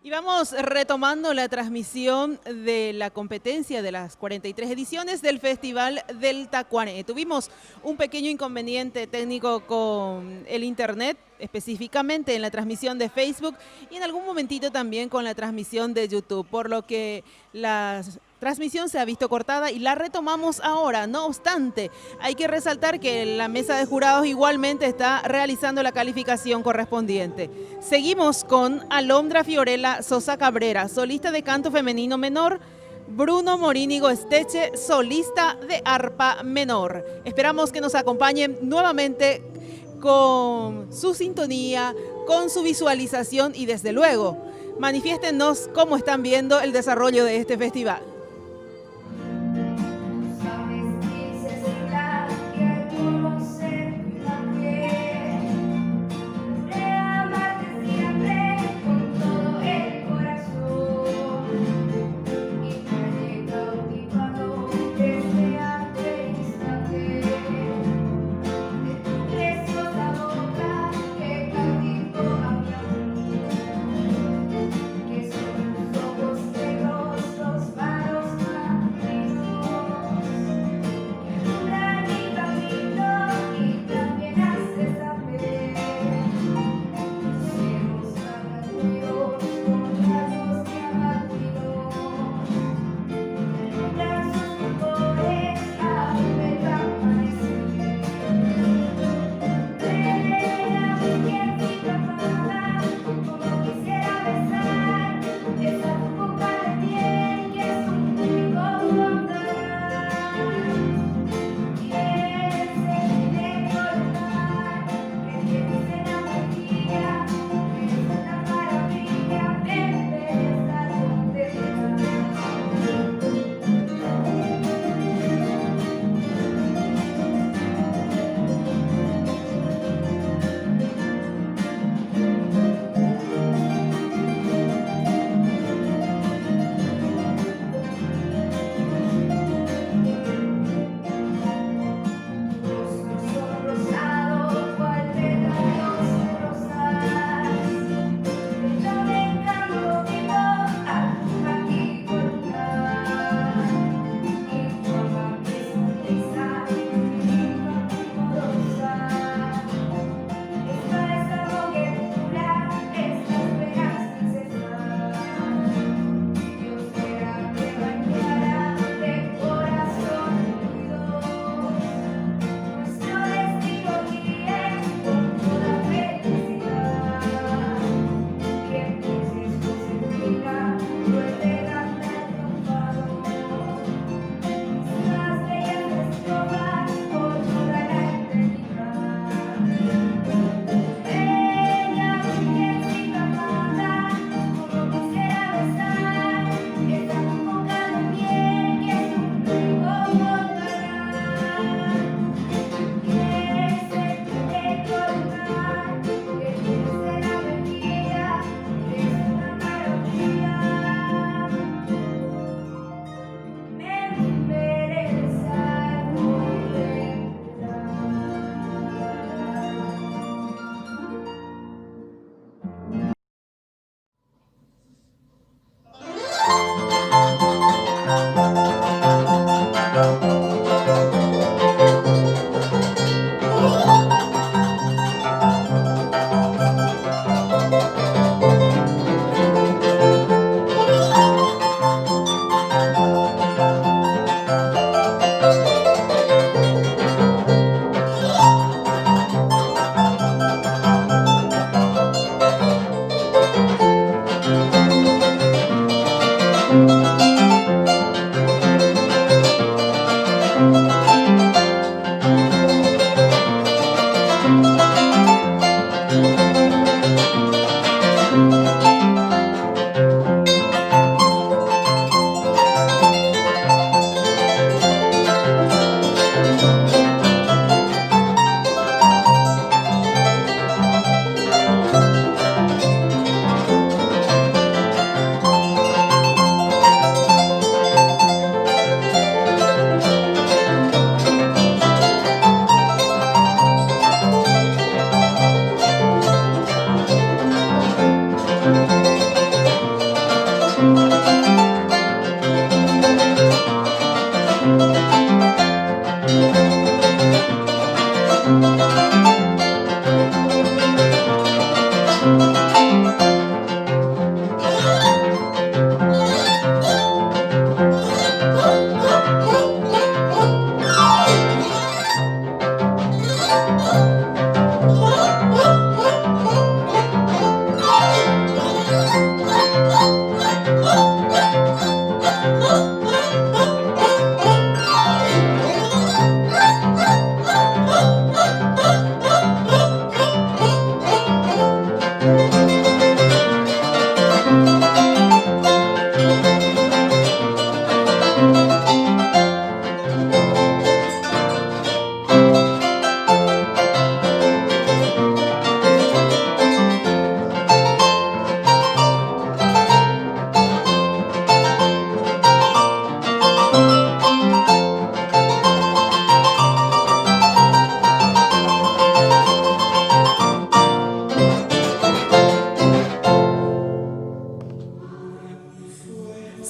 Y vamos retomando la transmisión de la competencia de las 43 ediciones del Festival del Tacuané. Tuvimos un pequeño inconveniente técnico con el internet, específicamente en la transmisión de Facebook y en algún momentito también con la transmisión de YouTube, por lo que la transmisión se ha visto cortada y la retomamos ahora. No obstante, hay que resaltar que la mesa de jurados igualmente está realizando la calificación correspondiente. Seguimos con Alondra Fiorella Sosa Cabrera, solista de canto femenino menor, Bruno Morínigo Esteche, solista de arpa menor. Esperamos que nos acompañen nuevamente con su sintonía, con su visualización y desde luego, manifiéstenos cómo están viendo el desarrollo de este festival.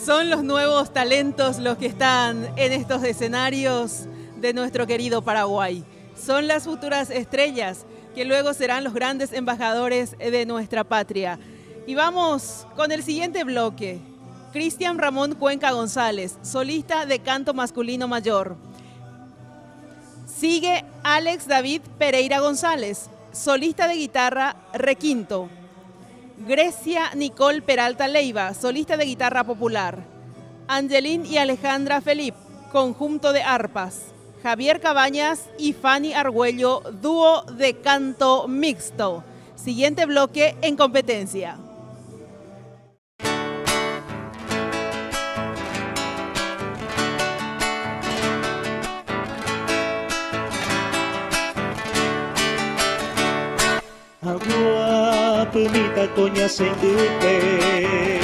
Son los nuevos talentos los que están en estos escenarios de nuestro querido Paraguay. Son las futuras estrellas que luego serán los grandes embajadores de nuestra patria. Y vamos con el siguiente bloque. Cristian Ramón Cuenca González, solista de canto masculino mayor. Sigue Alex David Pereira González, solista de guitarra requinto. Grecia Nicole Peralta Leiva, solista de guitarra popular. Angelín y Alejandra Felip, conjunto de arpas. Javier Cabañas y Fanny Argüello, dúo de canto mixto. Siguiente bloque en competencia. Agua pumita coña se indupe,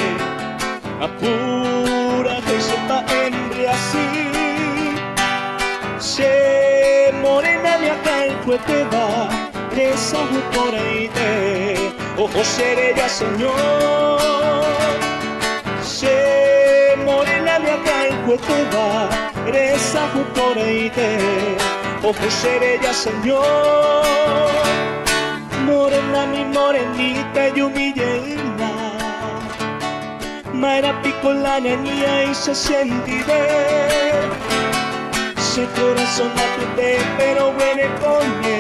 apura que sepa embriací. Se morena de acá el fuerte va, esa por ahí te, ojo seré ya señor. Se morena de acá el fuerte va, esa por ahí te, ojo seré ya señor. Morena mi morenita y humillena, Mara pico la niña y se sentiré. Se corazón a tu te pero huele coñe,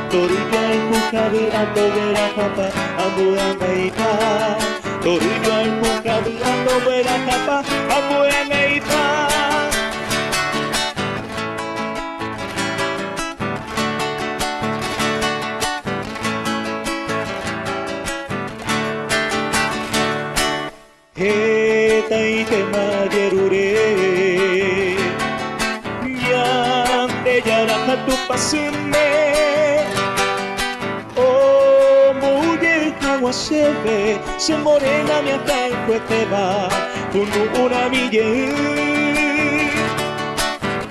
Torulla el mujabi a tobera japa, abuanga y pa. Torulla el mujabi a tobera japa, abuanga y pa. Eta y te mayerure, ya te yaraka tu pasime. Oh, mujer agua se ve, se morena mi acá el cuete va, con una mille.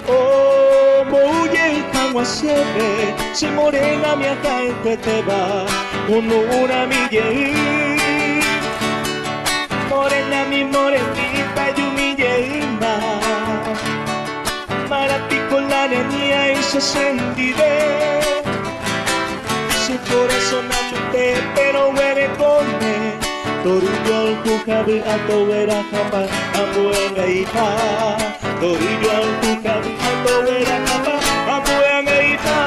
Oh, mujer agua se ve, se morena mi acá el cuete va, con una mille. Morena mi morenita y humillena, para ti con la niña y se sentiré. Su corazón apunté pero huele come, Torillo al cujabi a tobera japa, a buena hija. Torillo al cujabi a tobera japa, a buena hija.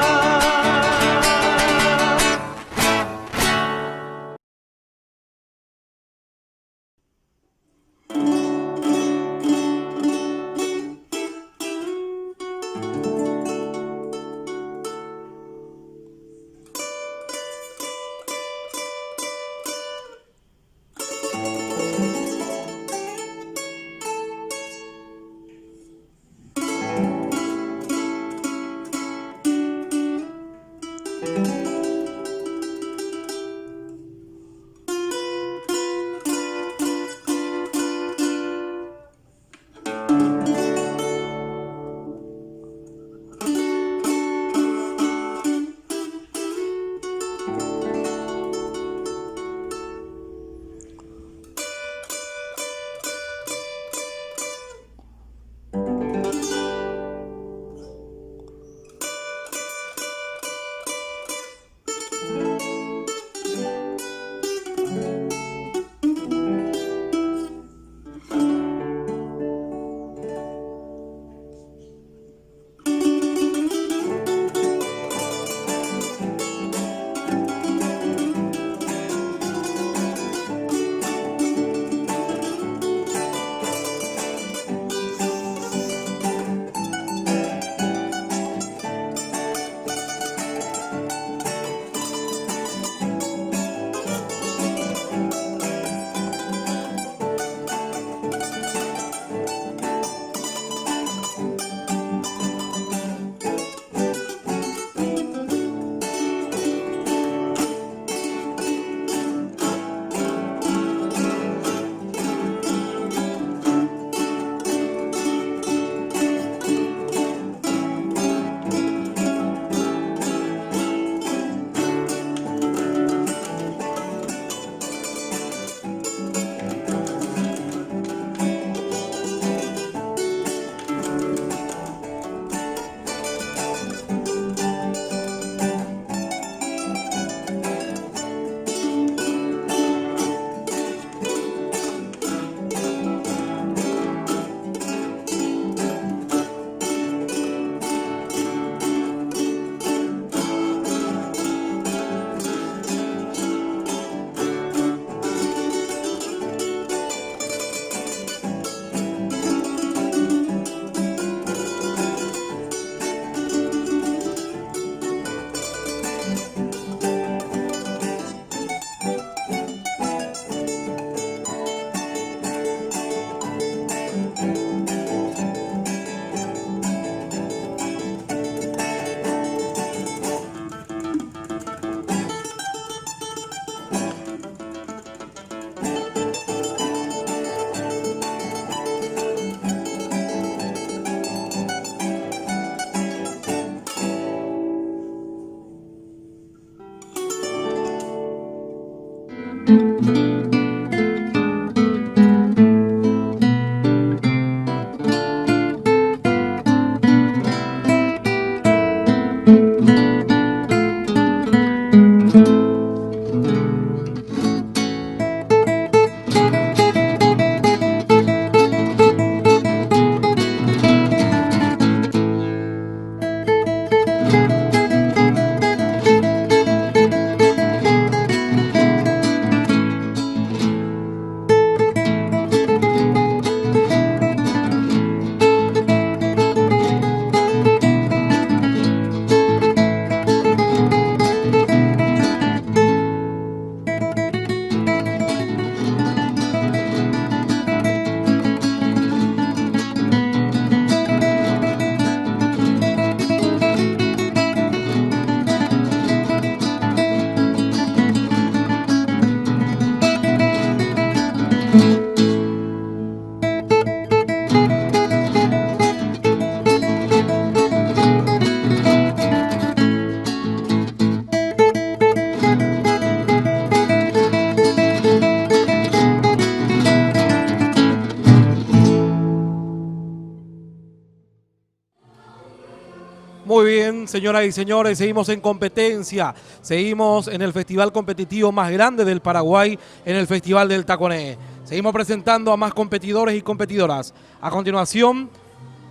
Muy bien, señoras y señores, seguimos en competencia, seguimos en el festival competitivo más grande del Paraguay, en el Festival del Tacuané. Seguimos presentando a más competidores y competidoras. A continuación,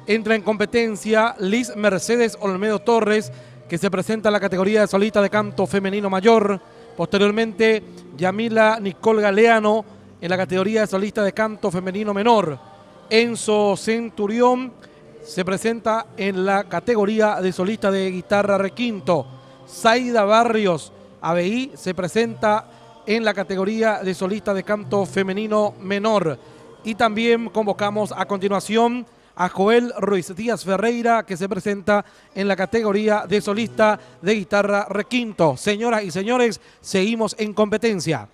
entra en competencia Liz Mercedes Olmedo Torres, que se presenta en la categoría de solista de canto femenino mayor. Posteriormente, Yamila Nicole Galeano, en la categoría de solista de canto femenino menor. Enzo Centurión se presenta en la categoría de solista de guitarra requinto. Zaida Barrios ABI se presenta en la categoría de solista de canto femenino menor. Y también convocamos a continuación a Joel Ruiz Díaz Ferreira, que se presenta en la categoría de solista de guitarra requinto. Señoras y señores, seguimos en competencia.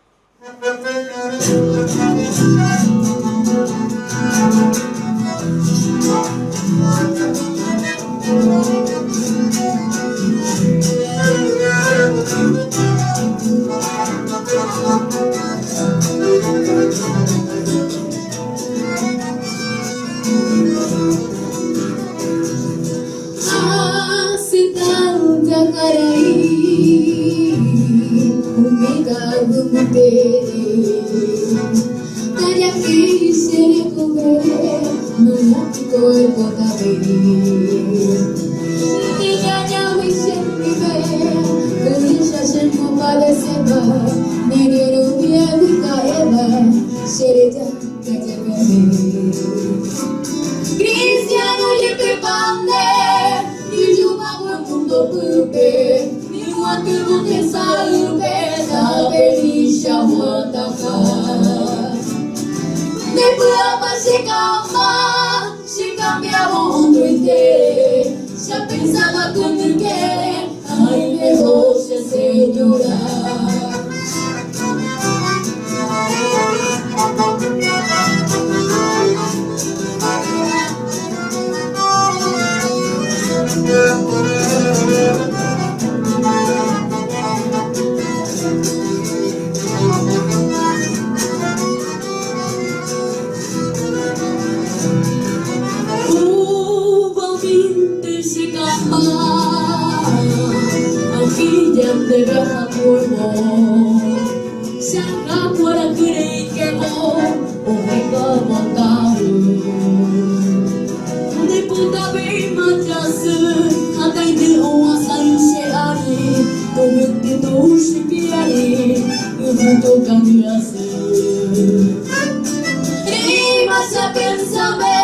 Ya pensaba con el querer, ay, negocia, señora. De raja polvo, se acabó la cree que no, o me como caro. De puta ve machas, hasta y de oa salucheari, como te doce piari, yo junto cambiase. Y vas a pensarme,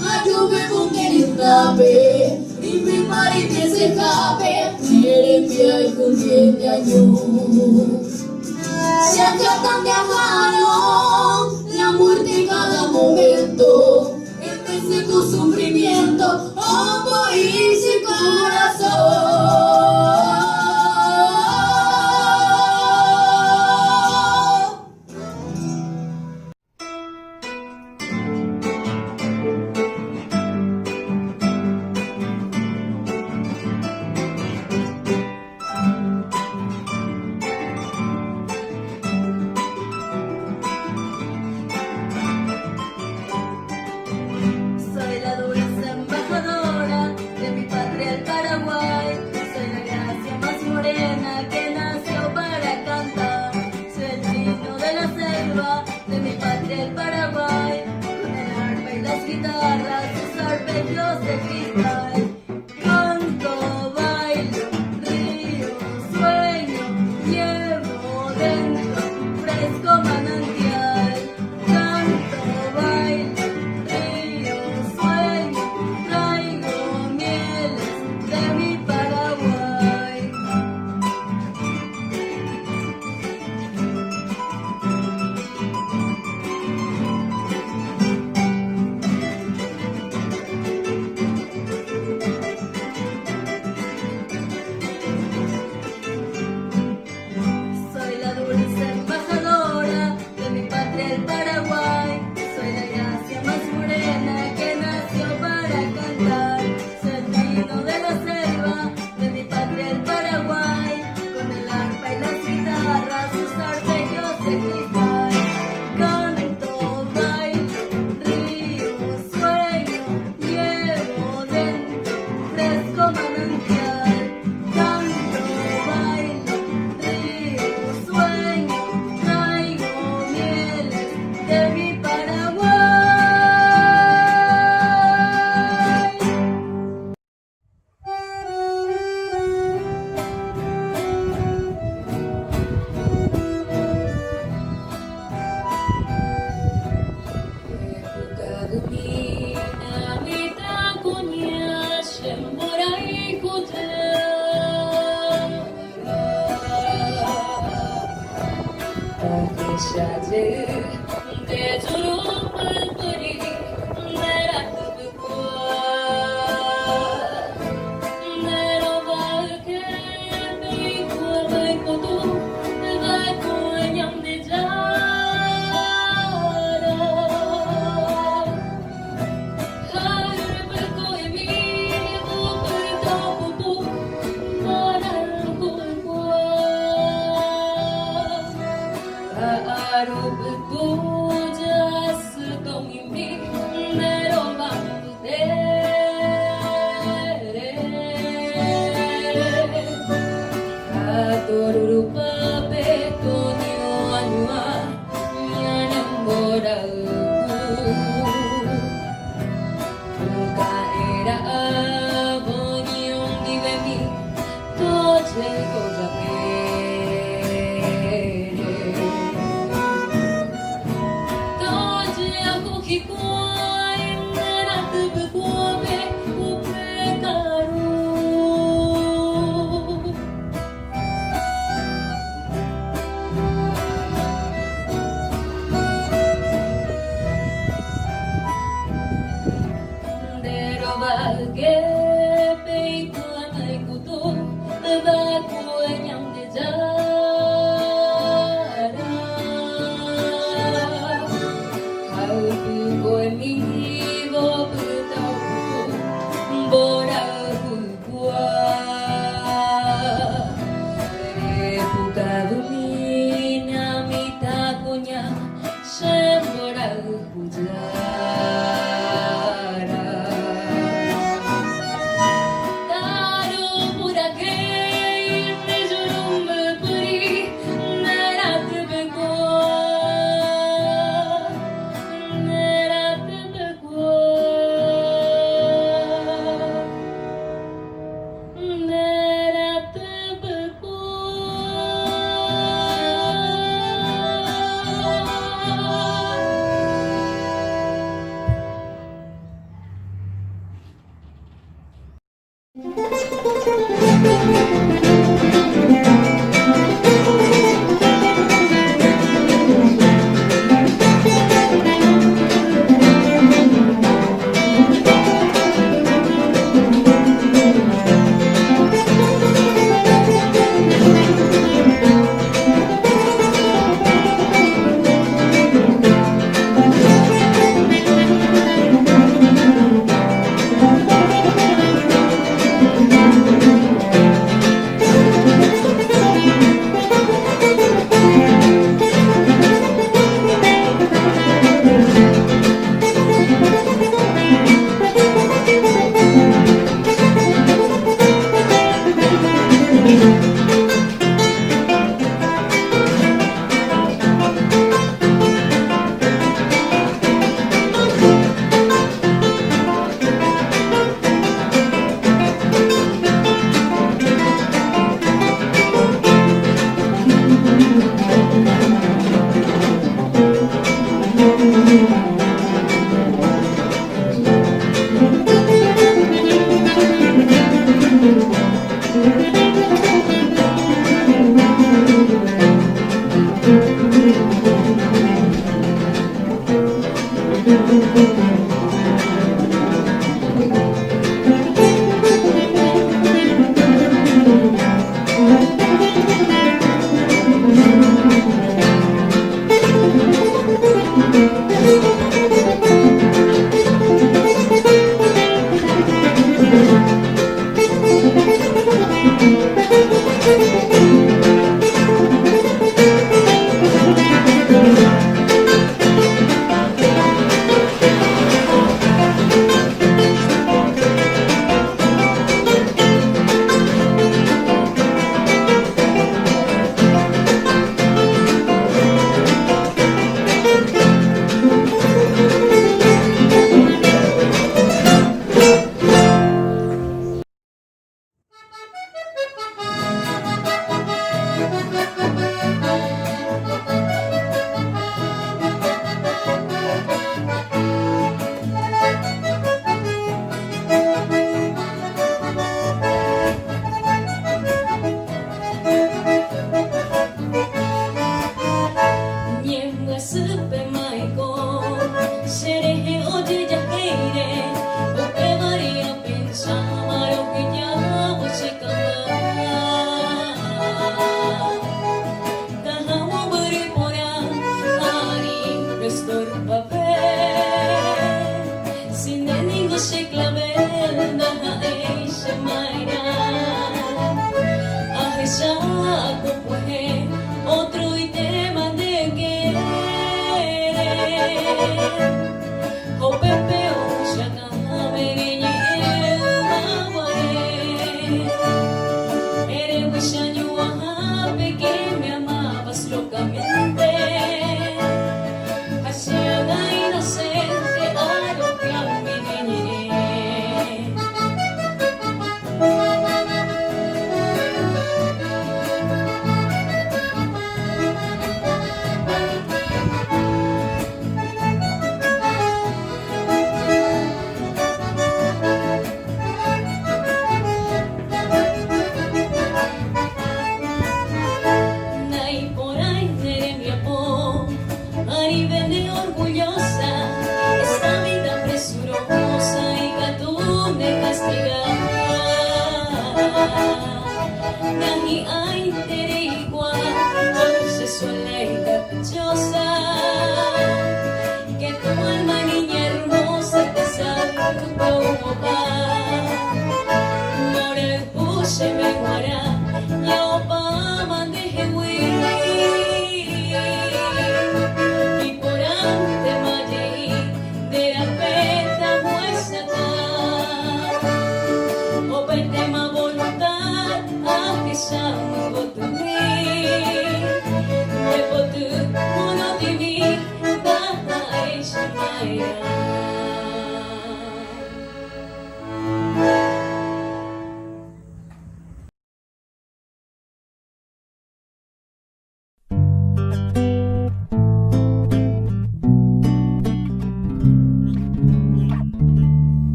a yo me pongo en el tape, y mi marido se escape. Y con 10 años se acatan de amaro la muerte en cada momento, empecé con sufrimiento, hondo y sin corazón.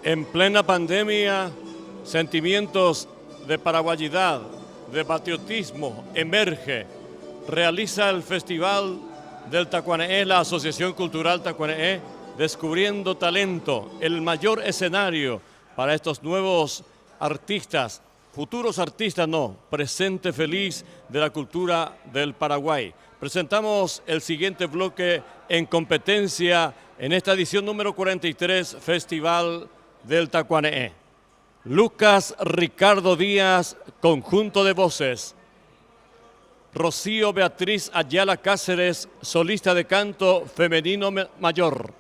En plena pandemia, sentimientos de paraguayidad, de patriotismo emerge. Realiza el Festival del Tacuaneé, la Asociación Cultural Tacuaneé, Descubriendo Talento, el mayor escenario para estos nuevos artistas, futuros artistas no, presente feliz de la cultura del Paraguay. Presentamos el siguiente bloque en competencia en esta edición número 43, Festival del Tacuaneé. Lucas Ricardo Díaz, conjunto de voces. Rocío Beatriz Ayala Cáceres, solista de canto femenino mayor.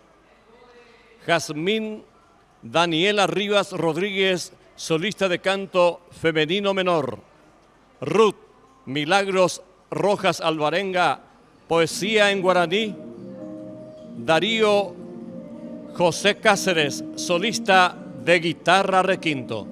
Jazmín Daniela Rivas Rodríguez, solista de canto femenino menor. Ruth Milagros Rojas Alvarenga, poesía en guaraní. Darío José Cáceres, solista de guitarra requinto.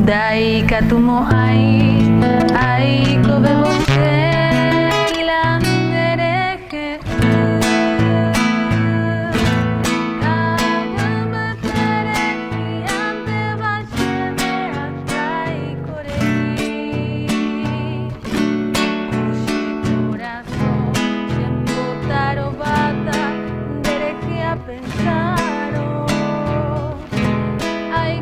Daikatumo ai kobe boke landereje kabumatere ante basheme atai korei kushi corazón siempre tarobata dereje a pensaro ai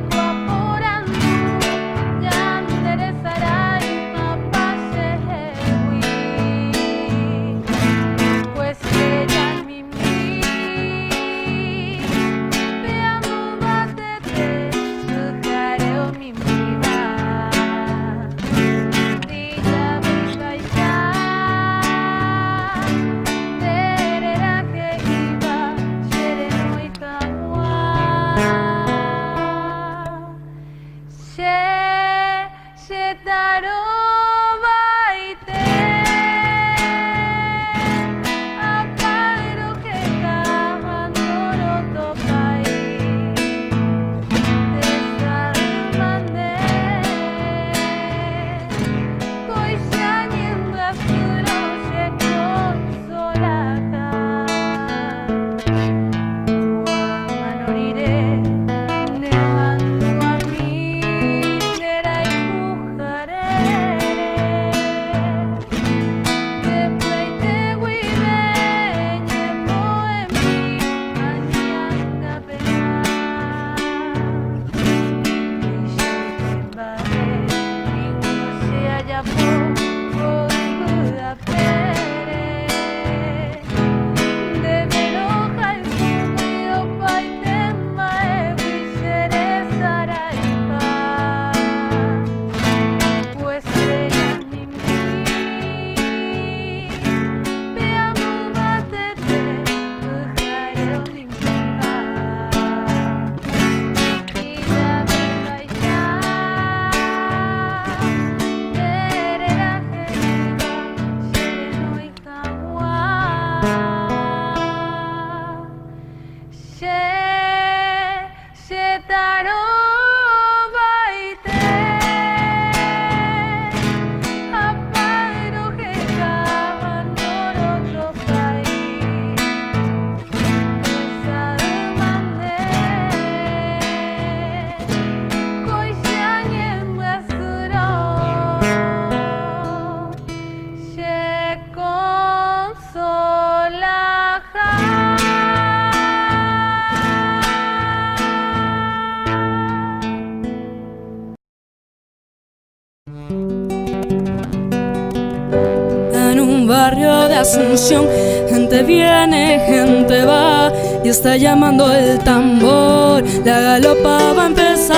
barrio de Asunción, Gente viene, gente va, y está llamando el tambor. La galopa va a empezar.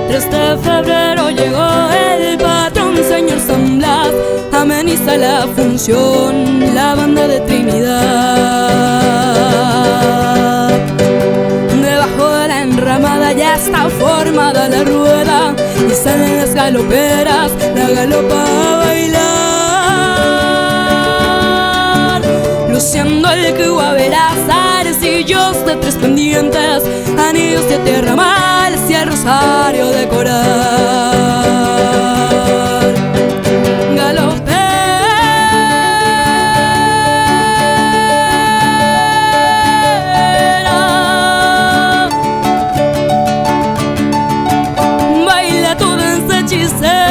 3 de febrero llegó el patrón, señor San Blas. Ameniza la función, la banda de Trinidad. Debajo de la enramada ya está formada la rueda, y salen las galoperas, la galopa a bailar. Luciendo el cuaveras, arcillos de 3 pendientes, anillos de tierra mal y el rosario de coral. Galopera, baila tu danza hechicera.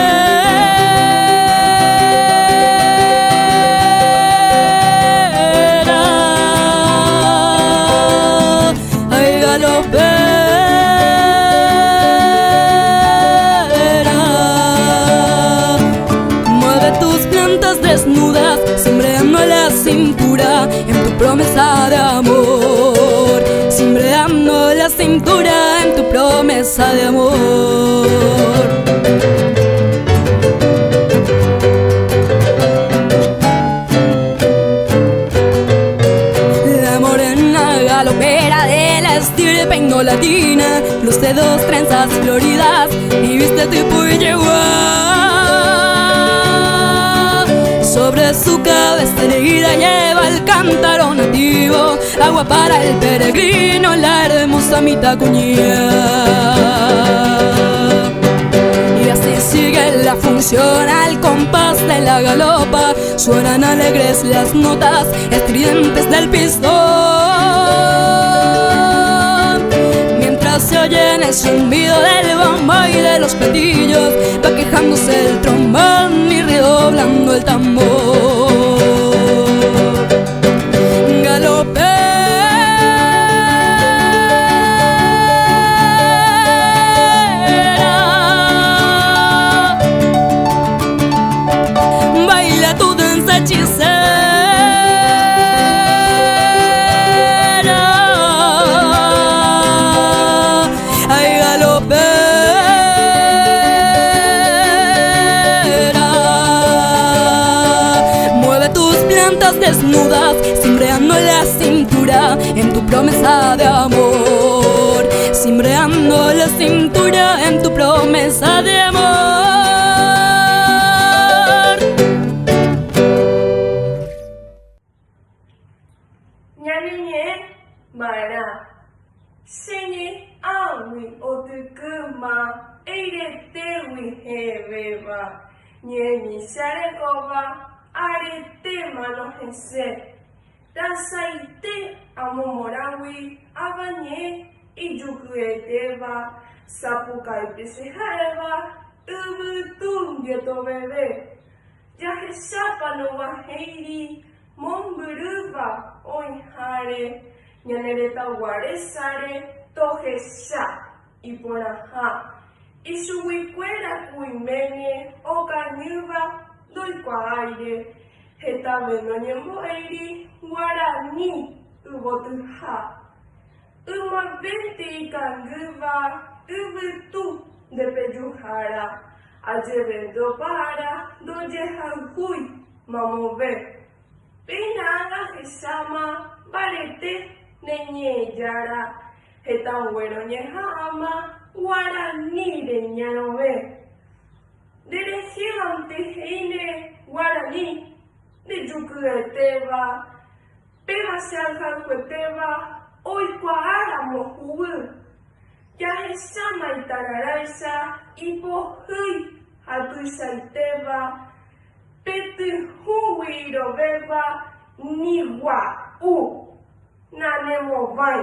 Desnudas, cimbreando la cintura en tu promesa de amor, cimbreando la cintura en tu promesa de amor. La morena galopera de la estirpe indolatina, luce 2 trenzas floridas y viste tipo y llegó. Sobre su cabeza erguida lleva el cántaro nativo, agua para el peregrino, la hermosa mitacuñía. Y así sigue la función al compás de la galopa, suenan alegres las notas estridentes del pistón. Mientras se oyen el zumbido del bombo y de los platillos, va quejándose el trombón y redoblando el tambor. Galopera, baila tu danza hechicera. Ay, galopera, desnudas, cimbreando la cintura en tu promesa de amor, cimbreando la cintura en tu promesa de amor. Ñaniñe mara Seni awi otukuma eiretewi hebeba Ñeni sarekova arete manojese tasaite amomorawi abanye ijukueteba sapukaitesejeva ubutungyeto bebe yahesapa no waheiri momburuba oihare ñanereta guaresare tojesa iporaha isuwikuera kuimene okañuva doikuaaire hetave noñembo'éri guarani yvotyha ymavete ikangýva yvytu ndepejuhára ajeve ndopára ndojehayhúi mamove péicha hecháma mbarete neñe'ẽjára hetãnguéro ñeha'ãma guaraníme ñarõve ndereheg̃uanteheíne guarani ndejukyetéva pevache'akãkuetéva oikuaáramo huguy jahecháma itararáicha ipohýi ha tuichaitéva petyhúgui rovéva nigua'u nanemovãi.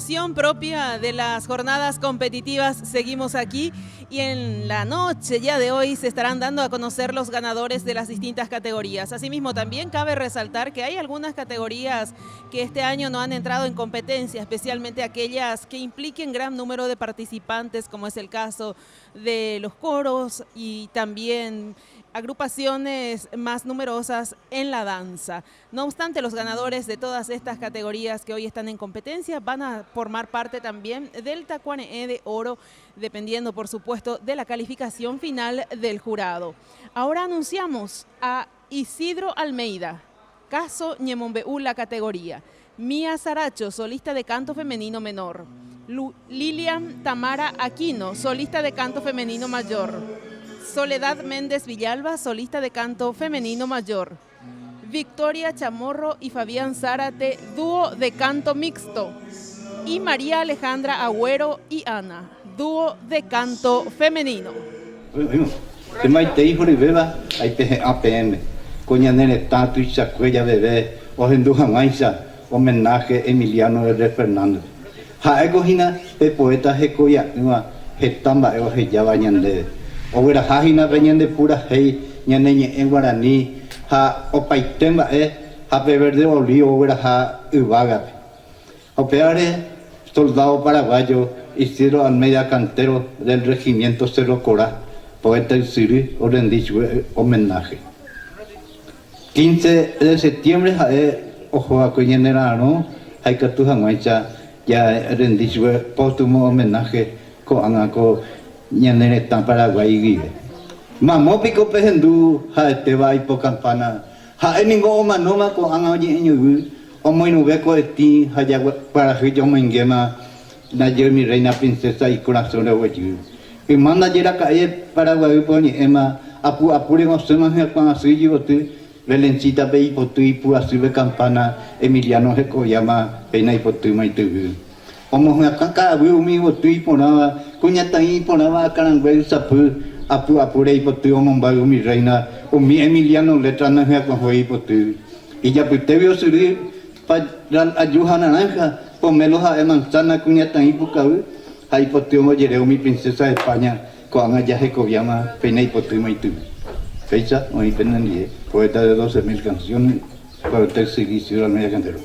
emoción propia de las jornadas competitivas, seguimos aquí y en la noche ya de hoy se estarán dando a conocer los ganadores de las distintas categorías. Asimismo, también cabe resaltar que hay algunas categorías que este año no han entrado en competencia, especialmente aquellas que impliquen gran número de participantes, como es el caso de los coros y también agrupaciones más numerosas en la danza. No obstante, los ganadores de todas estas categorías que hoy están en competencia van a formar parte también del Tacuané de Oro, dependiendo, por supuesto, de la calificación final del jurado. Ahora anunciamos a Isidro Almeida, Caso Ñemombeú, la categoría. Mía Saracho, solista de canto femenino menor. Lilian Tamara Aquino, solista de canto femenino mayor. Soledad Méndez Villalba, solista de canto femenino mayor. Victoria Chamorro y Fabián Zárate, dúo de canto mixto. Y María Alejandra Agüero y Ana, dúo de canto femenino. APM, Coñanere Tato y Chacuella Bebé, Ojenduja Maisa, homenaje Emiliano R. Fernández. Jaegojina, el poeta Jecoya, Getamba, Ojeyaba Ñande. Owera hajina peñende pura hei ñaneñe en guaraní ha opaitemba ha peverde olío owera ha uvaga. Opeare soldado paraguayo Isidro Almeida Cantero del regimiento Cerro Corá, poeta del Siri, Orendichue, homenaje. 15 de septiembre ojo a coñenerano hay que tu janguancha ya Orendichue póstumo homenaje con angaco ñanere tan Paraguay vive. Mamopico pejendu ha te va po campana. Ha eningo manoma ko anga ñeñu o moi nubeco esti ha ya para yo mengema na mi reina princesa y corazón de huechu. Y manda yera cae Paraguay poni ema apu apure no se más con así yo te Belencita pe ipotu y pu así campana Emiliano se llama pena ipotu mai tu. Omo kaka wiu mi wotui ponaba kuñatai ponaba carangüel sapu apu apure ipotu omombagu mi reina o mi Emiliano letrana ya con fue ipotu y ya putevio suri pa ayuja naranja pomelo a manzana kuñatai pucau hay ipotu mo yereo mi princesa de España con allá se llama pena ipotu mai tu fecha hoy penendie poeta de 12.000 canciones para el servicio de la media cantero.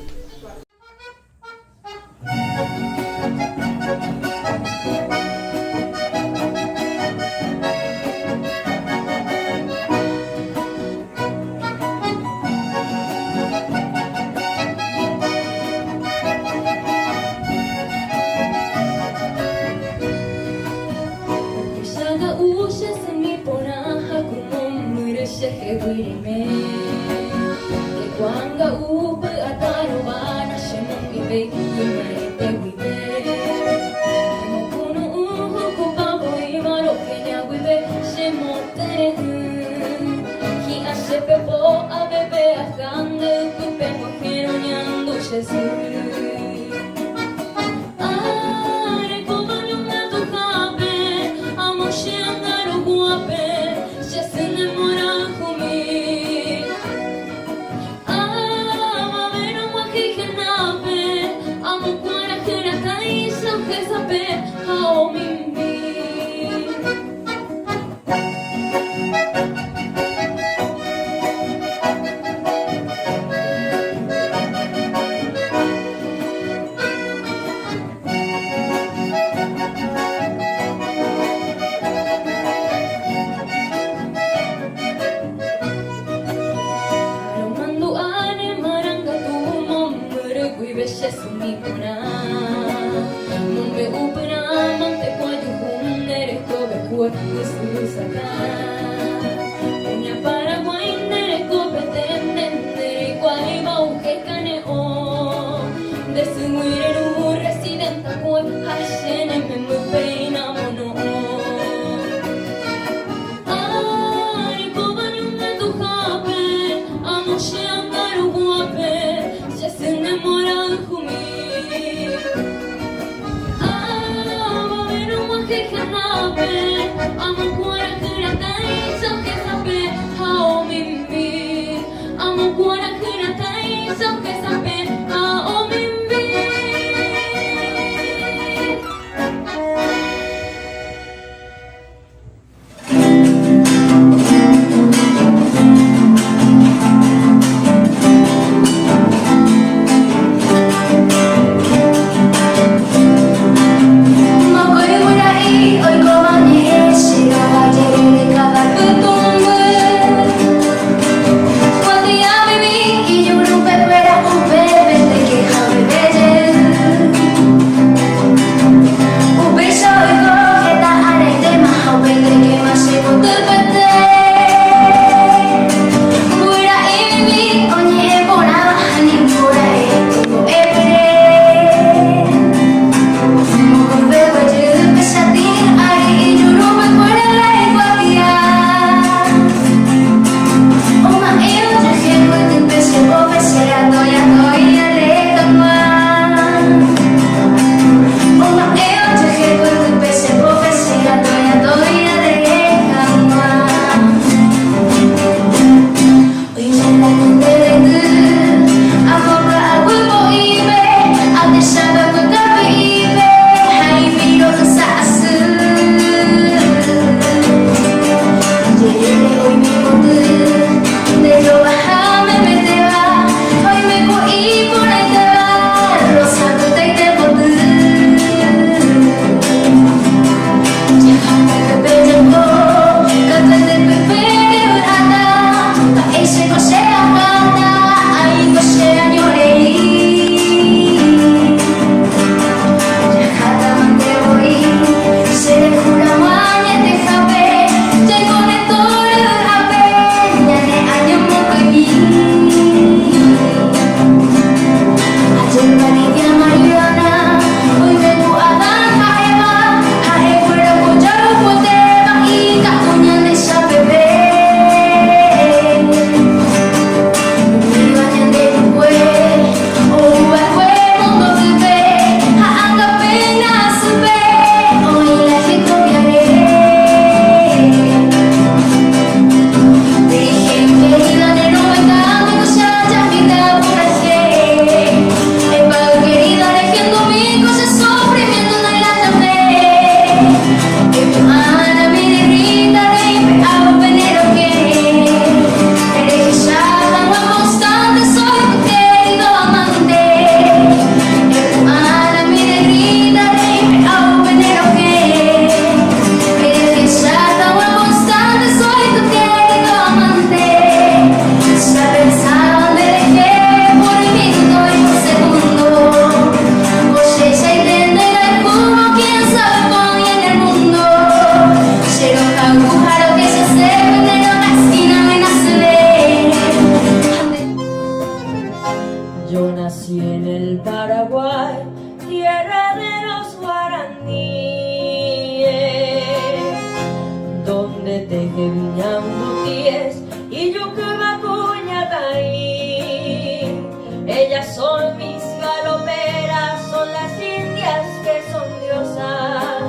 Cambutíes y Yucubacuñataí. Ellas son mis galoperas, son las indias que son diosas,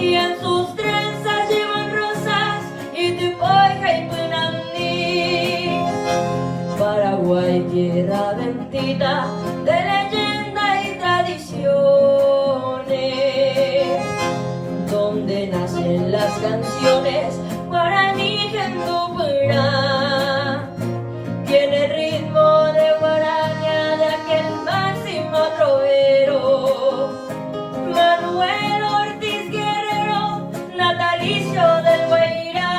y en sus trenzas llevan rosas y Tupoica y Punandí. Paraguay, tierra bendita de leyenda y tradiciones, donde nacen las canciones guaraní Gendupurá. Tiene ritmo de guaraña de aquel máximo trovero, Manuel Ortiz Guerrero, natalicio del Guairá.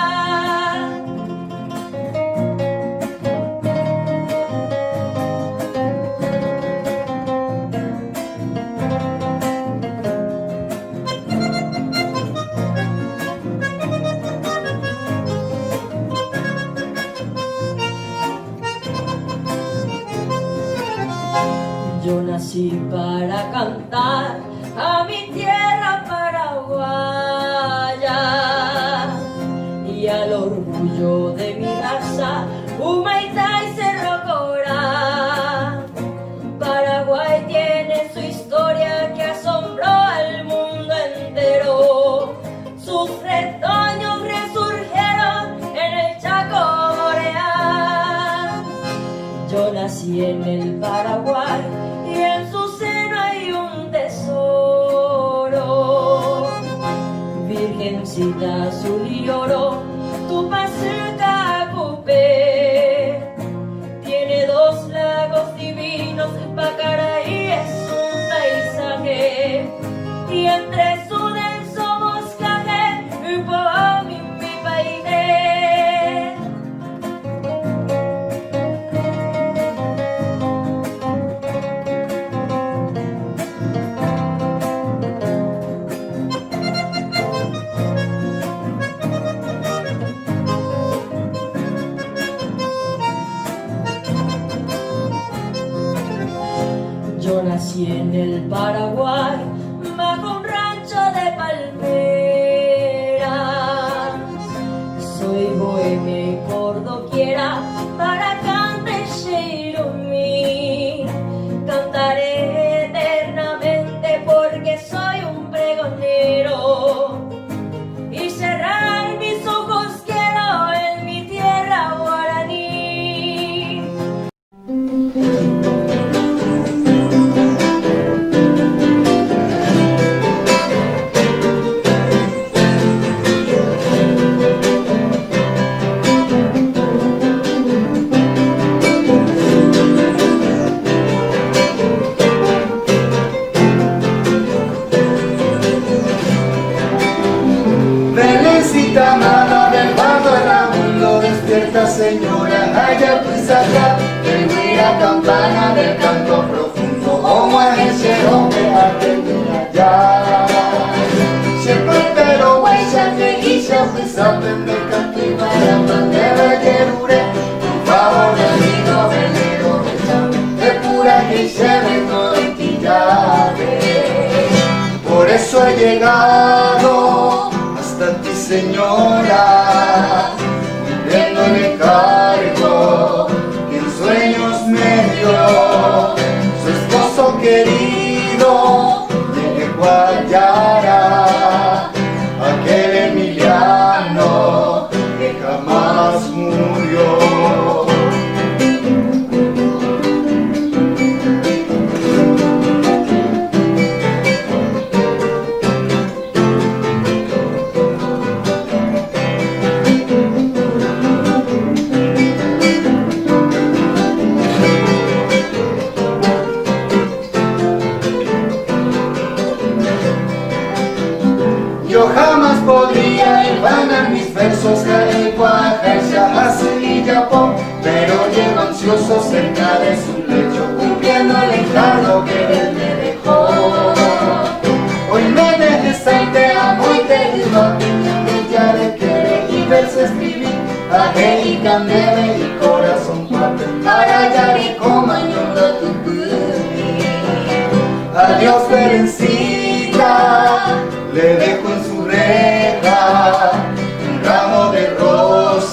Yo nací para cantar a mi tierra paraguaya y al orgullo de mi raza, Humaitá y Cerro Corá. Paraguay tiene su historia que asombró al mundo entero. Sus retoños resurgieron en el Chaco boreal. Yo nací en el Paraguay y en su seno hay un tesoro. Virgencita azul y oro, tu paseca cupé. Tiene dos lagos divinos, Pacaraí es un paisaje, y entre su denso boscaje, Upoami mi paide. Yo nací en el Paraguay, bajo un rancho de palmeras. Soy bohemia y por doquiera, para cante Xeirumí. Cantaré eternamente porque soy un pregonero, y cerrar mis ojos quiero en mi tierra guaraní. Belecita, mano del bando del mundo, despierta señora, allá pues acá, la campana del canto profundo, como es el cielo que arde allá. Siempre pero huella que guisa, pues aprende cantiva la bandera que dure, por favor amigo velero de pura que se ve todo en ti llave. Por eso he llegado hasta ti señora, cumpliendo el encargo que en sueños me dio su esposo querido de Guayara, aquel Emiliano que jamás murió. Yo jamás podría envanar mis versos de Guajaja, Hazel y Japón, pero llevo ansioso cerca de su lecho, cumpliendo el encargo que él me dejó. Hoy me dejes ahí, te amo y te digo, ya de querer y verso escribir, aje y candebe y corazón fuerte, para hallar y comañando tu puri. Adiós, Berencita, le dejo en su reja un ramo de rosas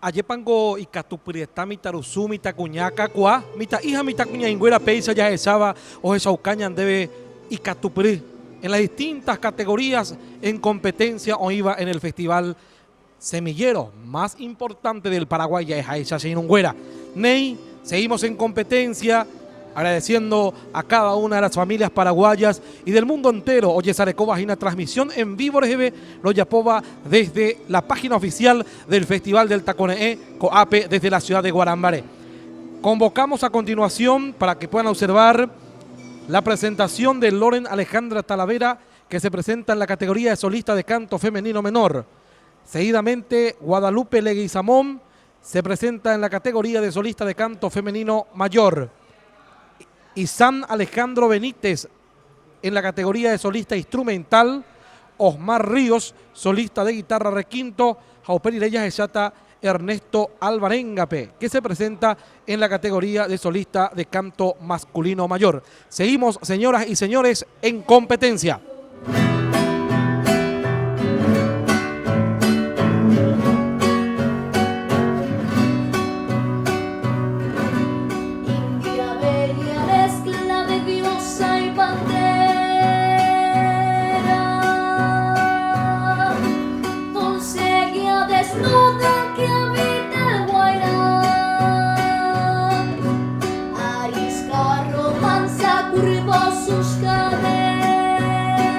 Ayepango y Catuprieta, mita Rusú, mita Cuñaca, Cuá, mita hija, mita Cuña Ingüera, Peisa, ya Esaba, o Esaucañan debe y Catupri, en las distintas categorías en competencia o iba en el festival semillero más importante del Paraguay, ya es Aisa Sinungüera. Ney, seguimos en competencia, agradeciendo a cada una de las familias paraguayas y del mundo entero. Oye, Sarecova, una transmisión en vivo, Loyapova, desde la página oficial del Festival del Taconeé, COAPE, desde la ciudad de Guarambaré. Convocamos a continuación para que puedan observar la presentación de Loren Alejandra Talavera, que se presenta en la categoría de solista de canto femenino menor. Seguidamente, Guadalupe Leguizamón se presenta en la categoría de solista de canto femenino mayor. Y San Alejandro Benítez en la categoría de solista instrumental, Osmar Ríos, solista de guitarra requinto, Jauperi Leyes Exata, Ernesto Alvarengape, que se presenta en la categoría de solista de canto masculino mayor. Seguimos, señoras y señores, en competencia. Arisca romanza curvó sus caderas.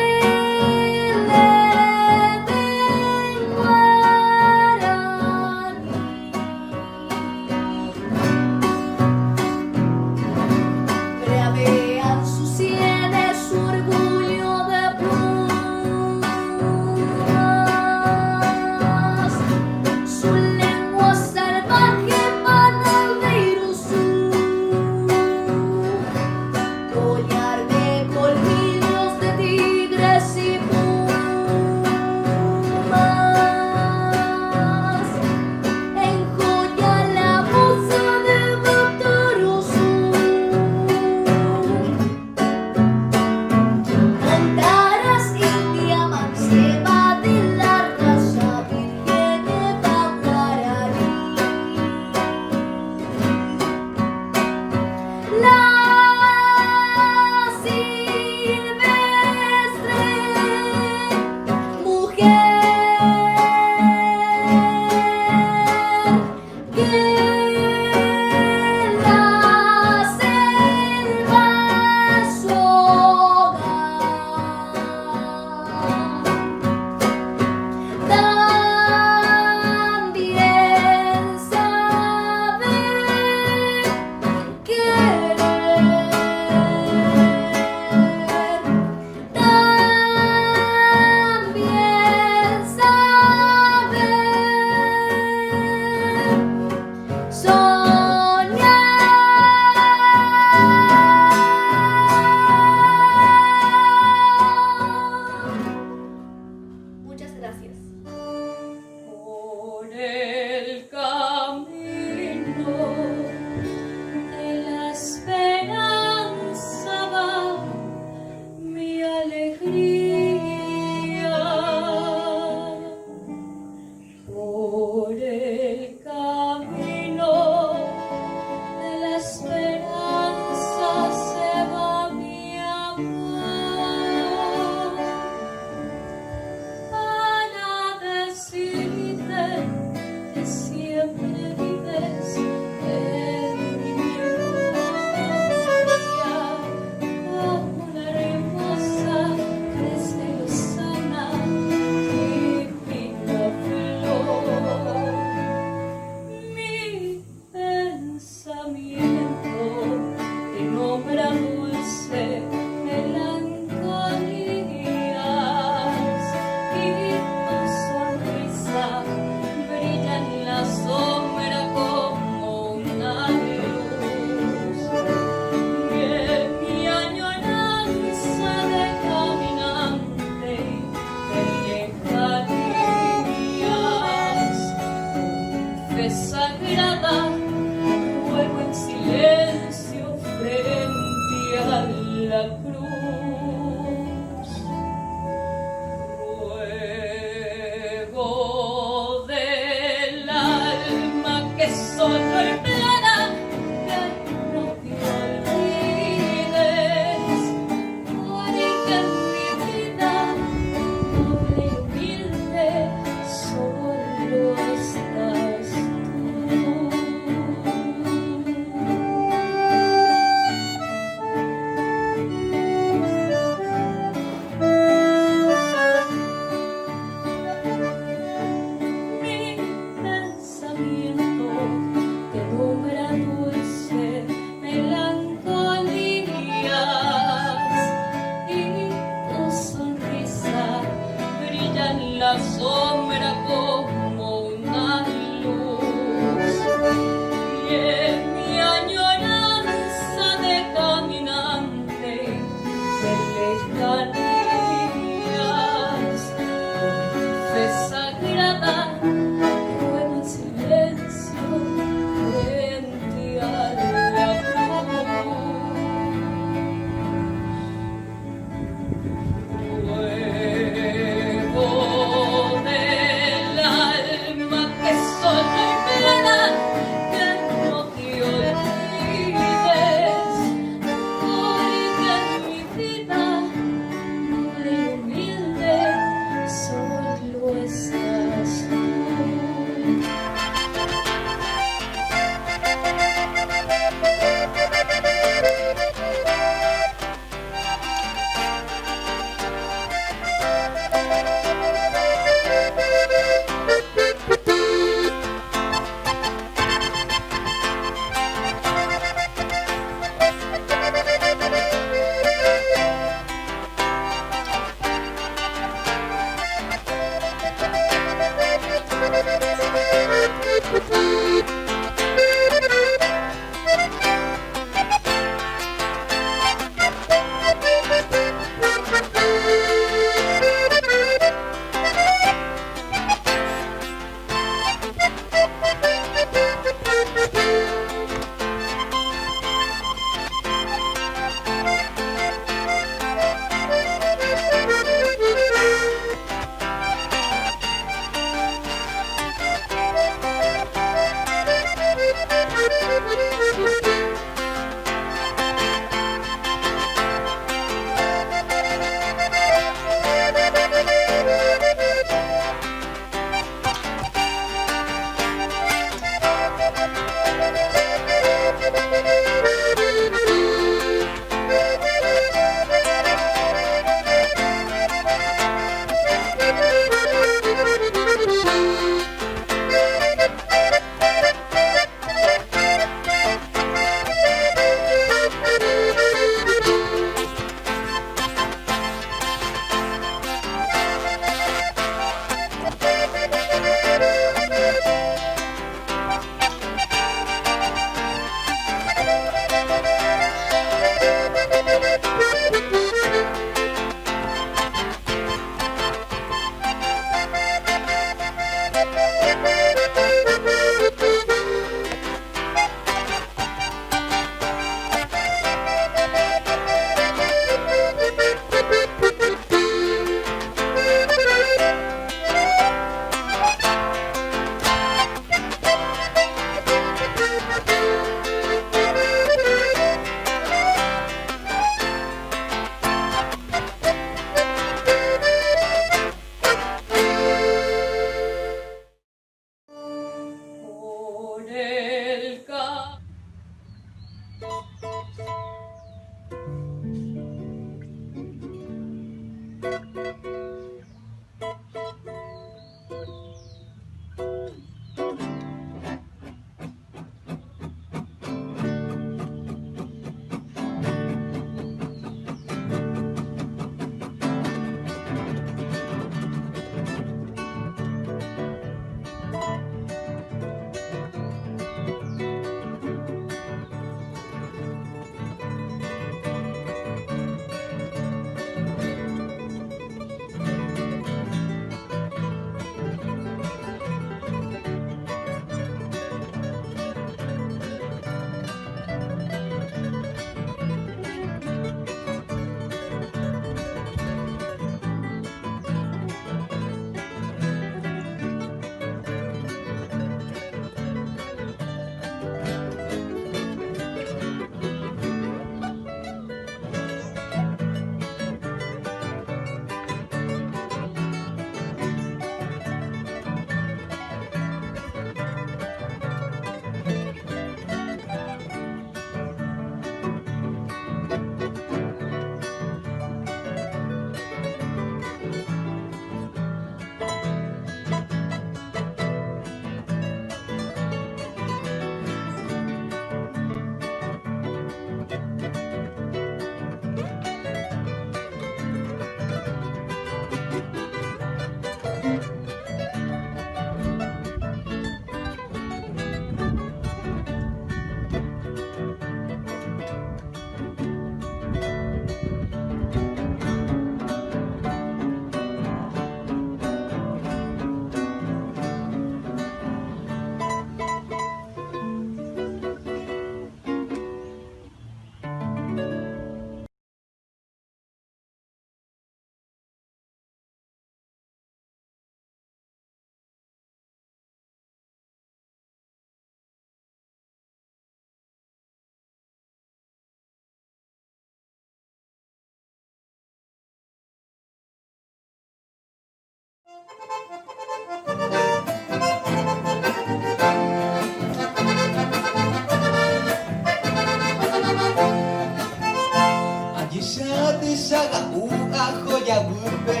Agishate shaga uajo ya bupe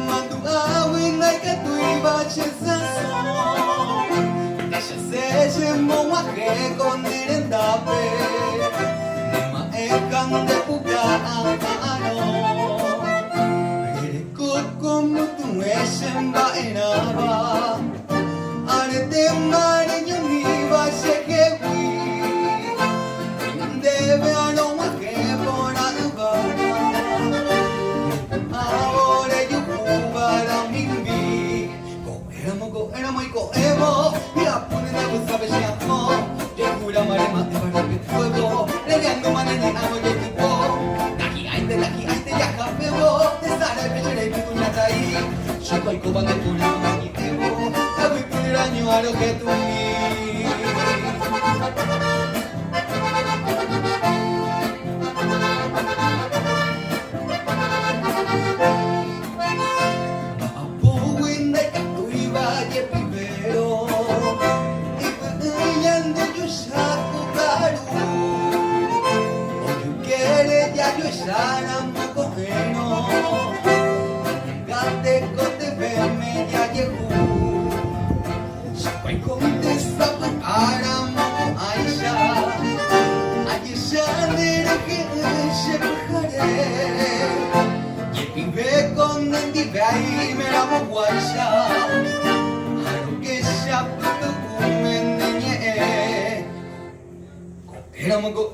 Mandu awi naika tuiba chesaso Desha seche moaje con direndape Nema ekan de puga ano Erekut como tu eshen ba enaba Arete mare yoniba shekewi Debe a lo más que por alvara Ahora yo para mi Coeramo y coemo Y a poner a buscar bellamo Yo jura marema de para que fuego Leviando manene amo y equipo Laki aite ya capebo Te sale pechere que tu nata ahí Yo soy coban de tu lama y evo Hago y poner año a lo que tú ni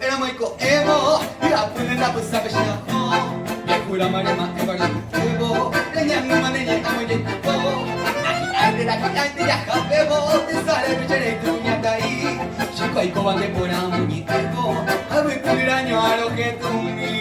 Éramos y coemo Y a poner la cosa bellamo Y a jura marema de para que fuego Leviando manene amo y equipo Laki ya capebo Te sale pechere que tu nata ahí Chico y coban de por amo y equipo Hago y poner año a lo que tú ni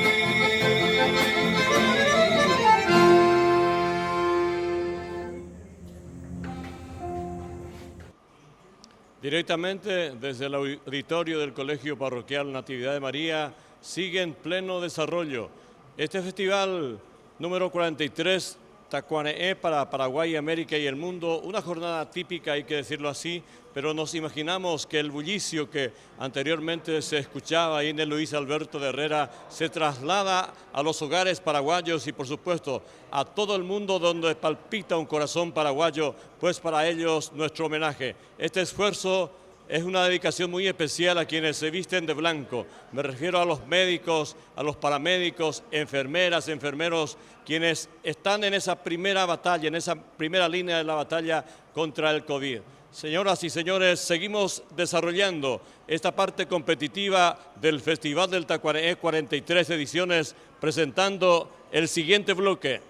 Directamente desde el auditorio del Colegio Parroquial Natividad de María sigue en pleno desarrollo este festival número 43 Tacuane'e para Paraguay, América y el mundo, una jornada típica, hay que decirlo así, pero nos imaginamos que el bullicio que anteriormente se escuchaba ahí en el Luis Alberto de Herrera se traslada a los hogares paraguayos y por supuesto a todo el mundo donde palpita un corazón paraguayo, pues para ellos nuestro homenaje. Este esfuerzo es una dedicación muy especial a quienes se visten de blanco. Me refiero a los médicos, a los paramédicos, enfermeras, enfermeros, quienes están en esa primera batalla, en esa primera línea de la batalla contra el COVID. Señoras y señores, seguimos desarrollando esta parte competitiva del Festival del Tacuane'e 43 ediciones, presentando el siguiente bloque.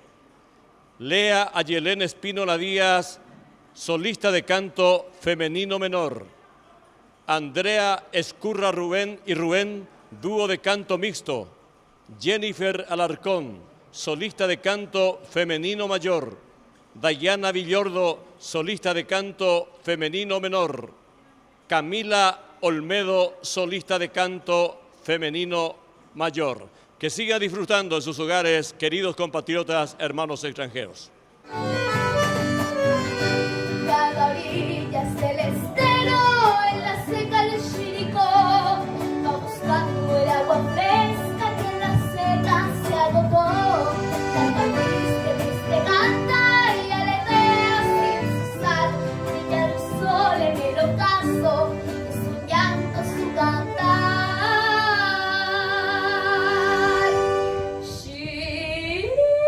Lea Ayelén Espínola Díaz, solista de canto femenino menor. Andrea Escurra Rubén y Rubén, dúo de canto mixto. Jennifer Alarcón, solista de canto femenino mayor. Dayana Villordo, solista de canto femenino menor. Camila Olmedo, solista de canto femenino mayor. Que siga disfrutando en sus hogares, queridos compatriotas, hermanos extranjeros. Cada orilla celestero en la seca del Chirico va buscando el agua fresca que en la seca se agotó. Canta triste canta y aletea sin cesar, brilla el sol en el ocaso de su llanto, su cantar. Chirico.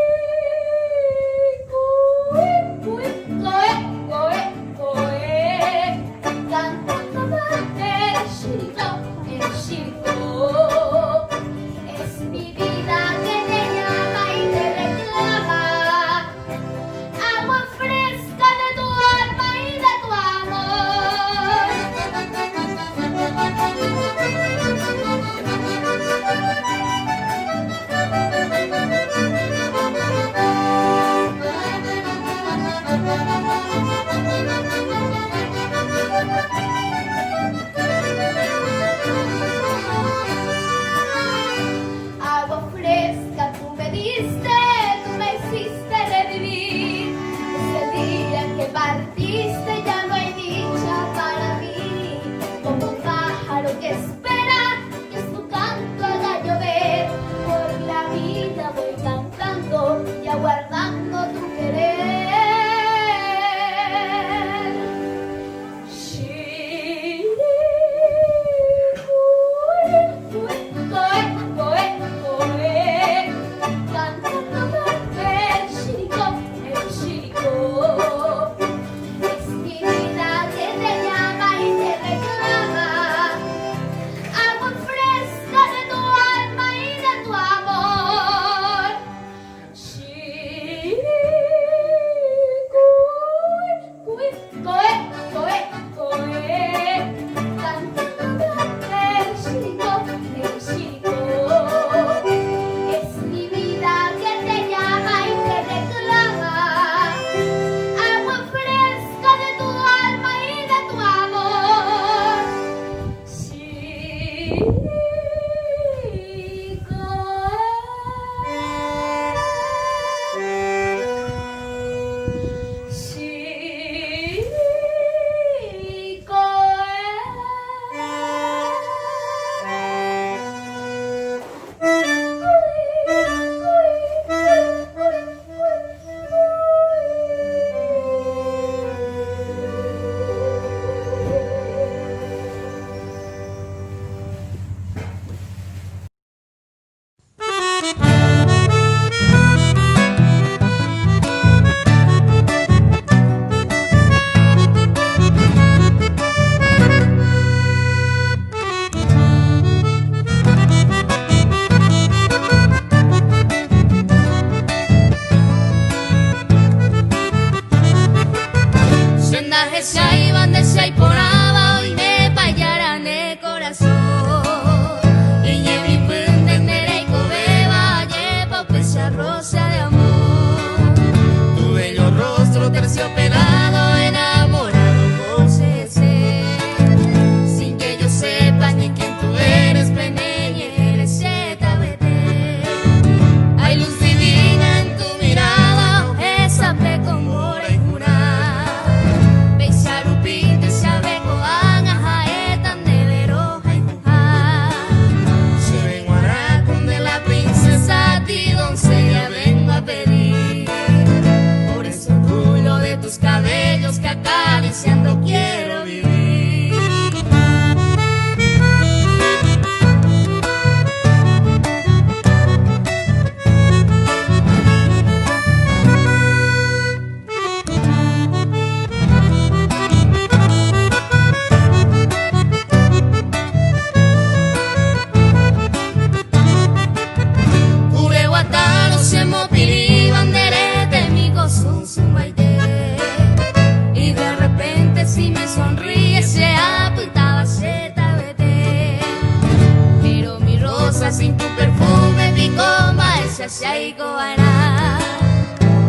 saiko ara.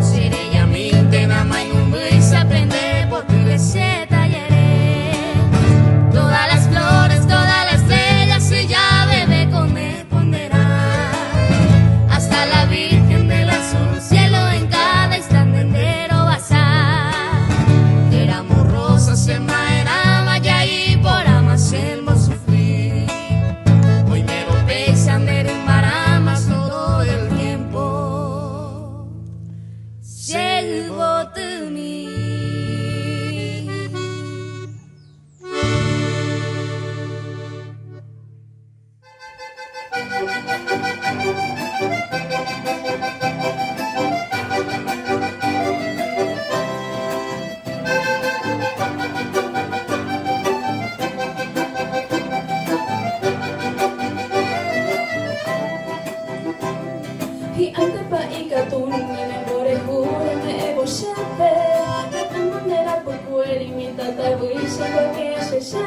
Sereia minte na mãe no mês aprender português e talleré. Todas las flores, todas las estrellas ella bebe con él pondrá. Hasta la Virgen del azul cielo en cada instante entero basar. Éramos rosas en maera vaya y por amasemos sufrir. Hoy me lo pesan de embaramas todo el tiempo. Llevo de mí. Hi antapa ikatun gore hure me evo shepe. Manera poco elimita ta buisa porque se se.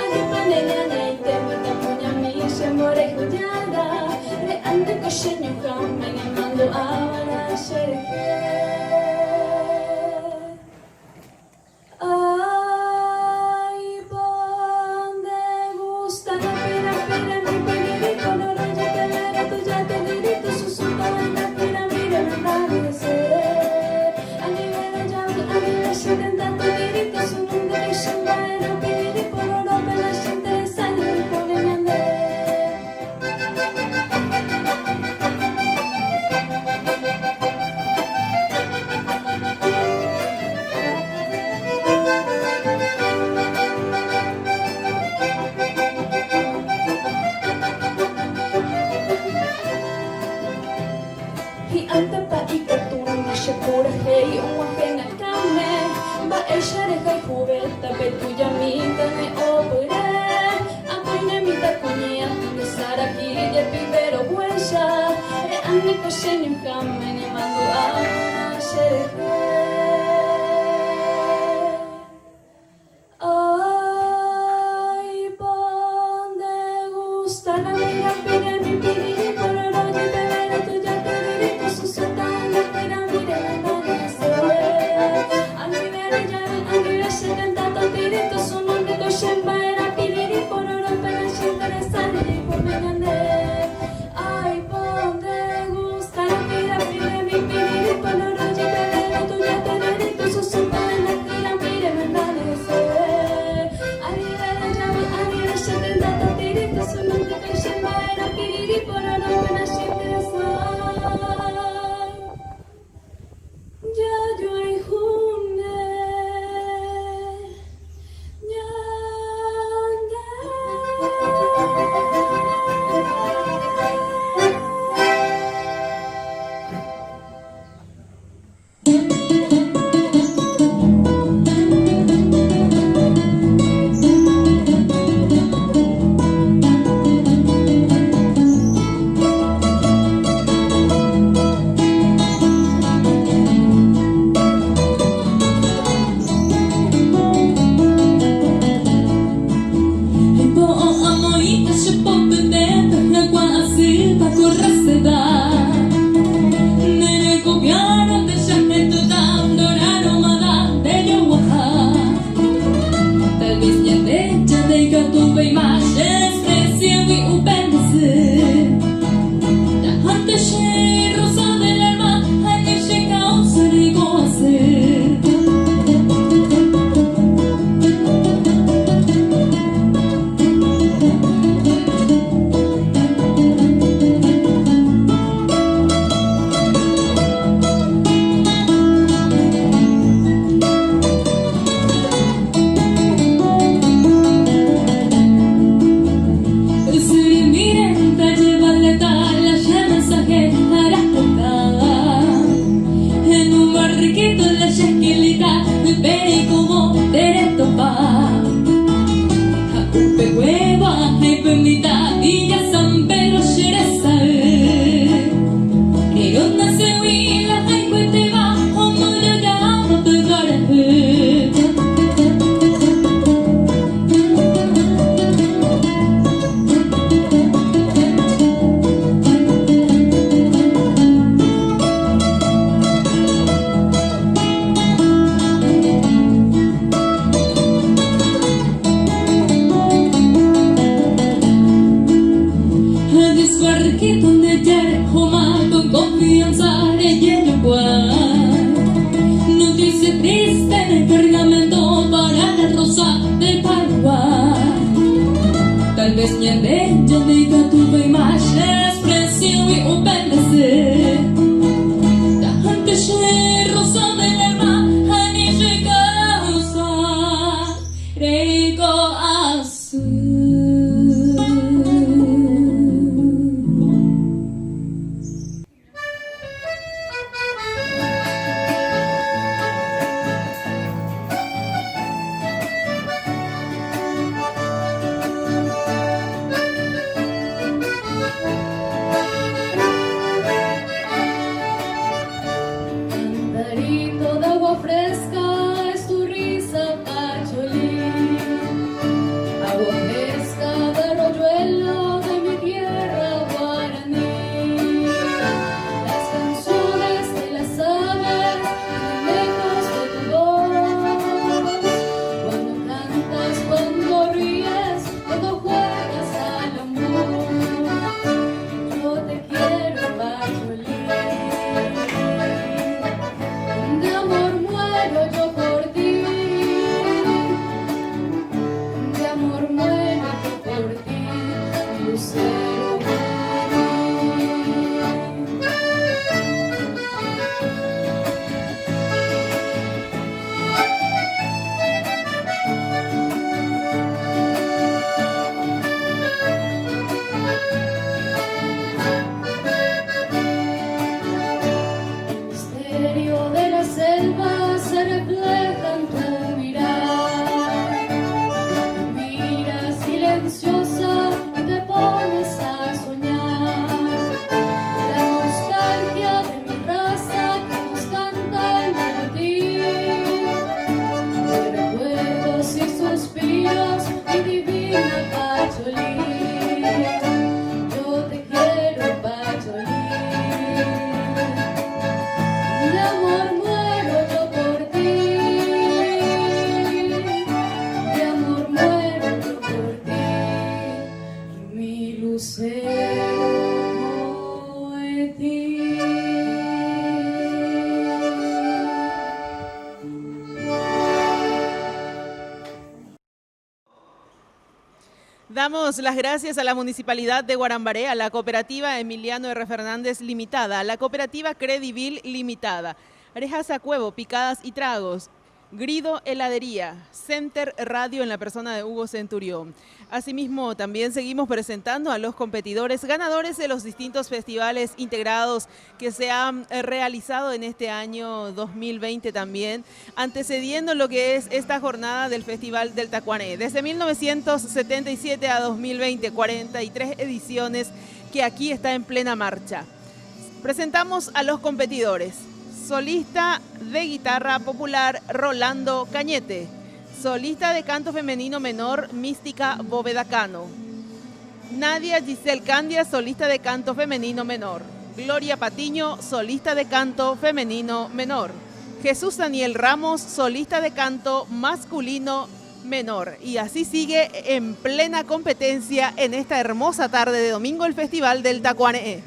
Ani panenya naite mita punya mi se more hujada. Re ante ko shenyu kam me mando ahora seré. Ay, donde gusta la pira pira mi piri color ya te veré tu ya te diré tu susuta la pira mira me da se. Ani vera ya ani la shitenda tu diré tu sununde que shamba era piri color pela shinte sale con ende. Hi antapa ikatun na shakura hey umwakena kame. Ba eshare kai kubeta petuya mita me opure. Apoine mita kunia me saraki de pibero huesa. Re ane koshenyu kame ne mando a shere. Ay, donde gusta la mira pide mi pidi por el oye te veré tu ya te diré tu susota la pira mire la se a mi vera ya a mi vera se tenta to diré tu su nombre to shemba era pidi por el pero se interesa y por me ande. Ay, donde gusta la mira pide mi pidi por el oye te veré Paraguay. Noticia triste en el pergamento para la rosa del Paraguay. Tal vez niente diga tuve más expresión y un bendecer. Tante rosa del alma, anillo causa, rico azul. Cantarito de agua fresca es tu risa, Pacholí. Agua fresca de arroyuelo de mi tierra guaraní. Las canciones de las aves lejos de tu voz. Cuando cantas, cuando ríes, cuando juegas al amor. Yo te quiero, Pacholí. De amor muero yo por ti. De amor muero yo por ti, lucero misterio de la selva se refleja en tu mirar. Te miras silenciosa y te pones a soñar. La nostalgia de mi raza que nos canta el melodía. De recuerdos y suspiros, mi divina Pacholí. Yo te quiero, Pacholí. De amor muero yo por ti. De amor muero yo por ti, mi lucero Eti. Damos las gracias a la Municipalidad de Guarambaré, a la Cooperativa Emiliano R. Fernández Limitada, a la Cooperativa Credivil Limitada, Arejas a Cuevo, Picadas y Tragos, Grido Heladería, Center Radio en la persona de Hugo Centurión. Asimismo, también seguimos presentando a los competidores ganadores de los distintos festivales integrados que se han realizado en este año 2020 también, antecediendo lo que es esta jornada del Festival del Tacuané. Desde 1977 a 2020, 43 ediciones que aquí está en plena marcha. Presentamos a los competidores. Solista de guitarra popular, Rolando Cañete. Solista de canto femenino menor, Mística Bóveda Cano. Nadia Giselle Candia, solista de canto femenino menor. Gloria Patiño, solista de canto femenino menor. Jesús Daniel Ramos, solista de canto masculino menor. Y así sigue en plena competencia en esta hermosa tarde de domingo el Festival del Tacuané.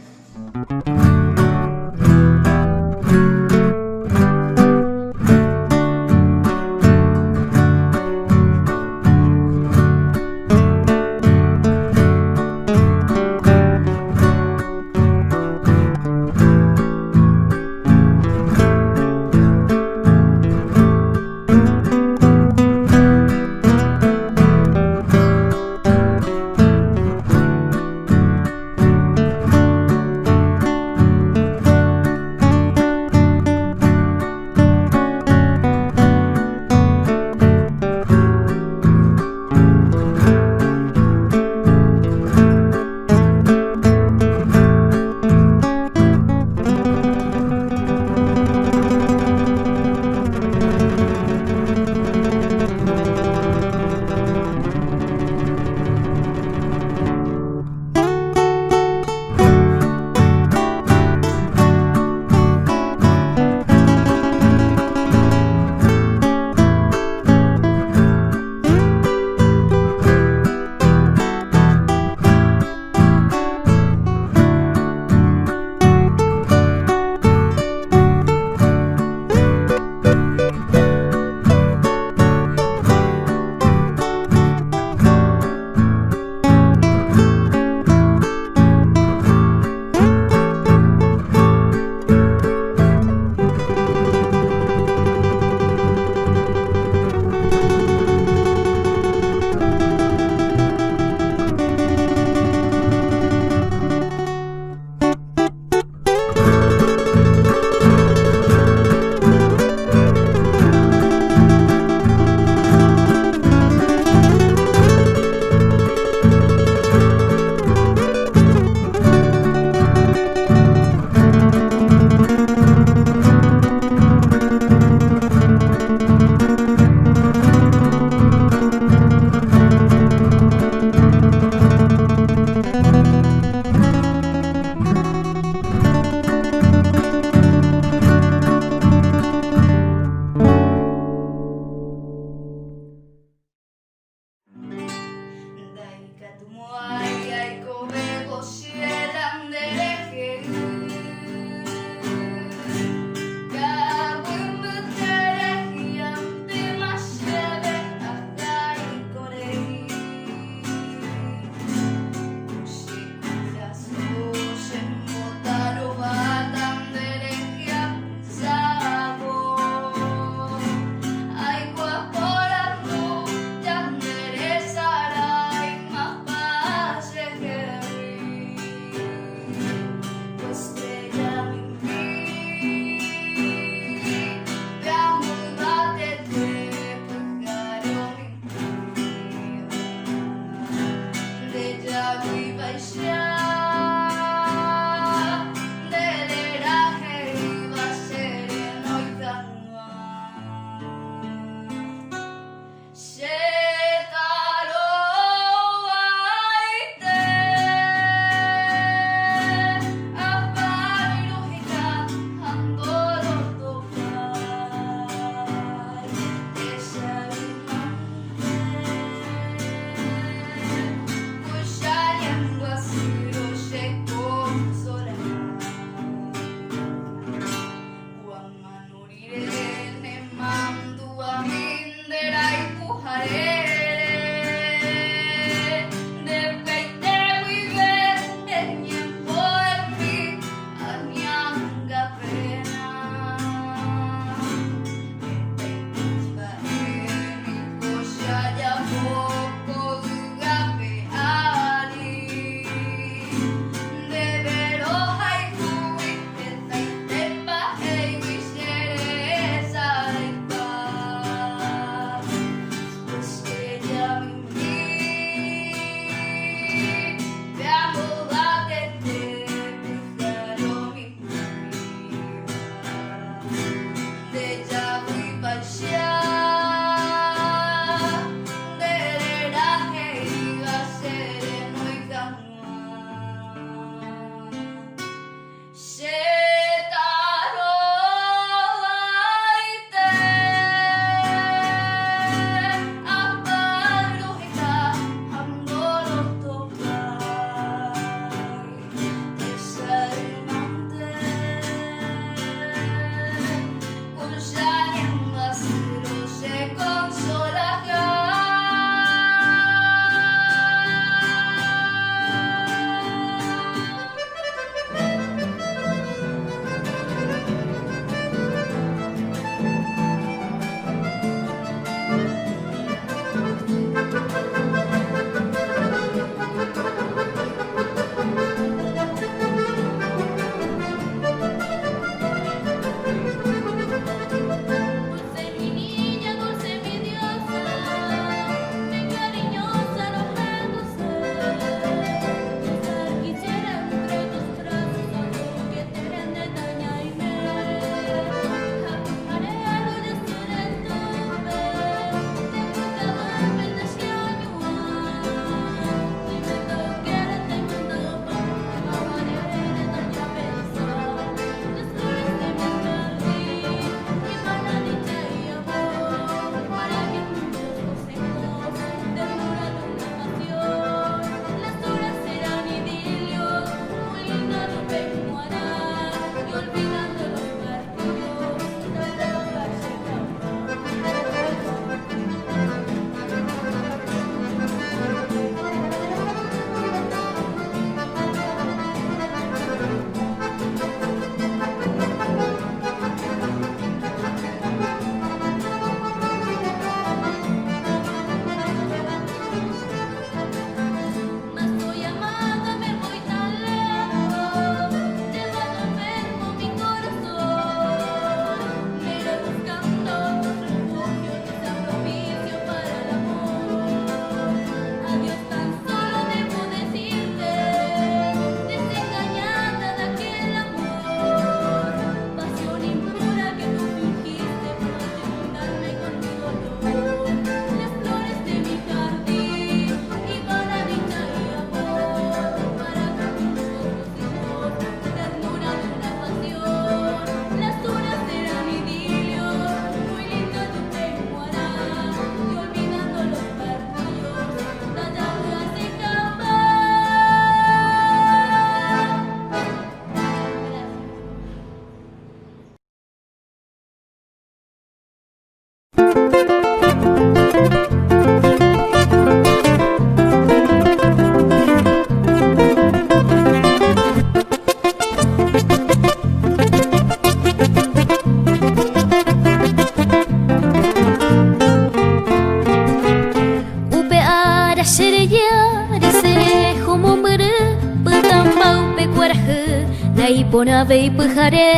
Pona vei pujare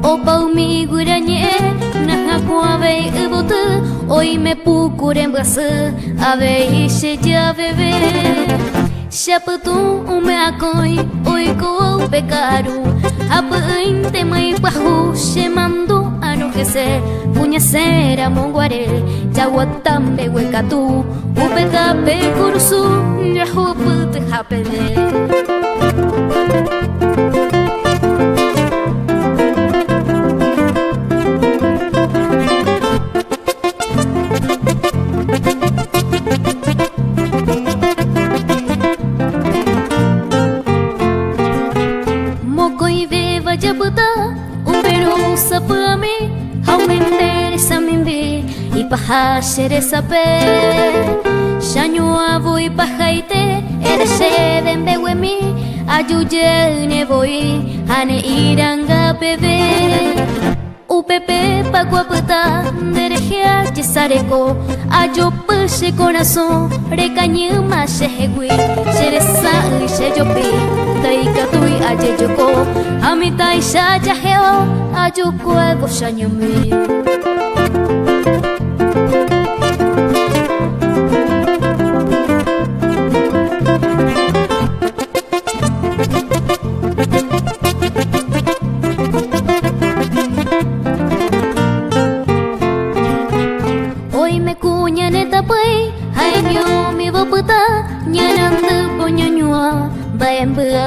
o pau mi guranye na kwa vei ubotu oi me pukure mbasa ave ishe ja bebe Shaputu ume akoi oiko pekaru Apain te mai pahu shemandu anujese Puñacera monguare Yaguatambe huecatu Upetape kurusu Yahuput hapele Paha shere sape Shanyu avui pahaite Ereshe dembe wemi Ayuye ne voy Hane iranga bebe Upepe paguapata Derejea yesareko Ayo pushe corazón Recañe mashe hegui Sheresa ishe yopi Taika tui aye yoko Amita isha yaheo Ayo kuego shanyumi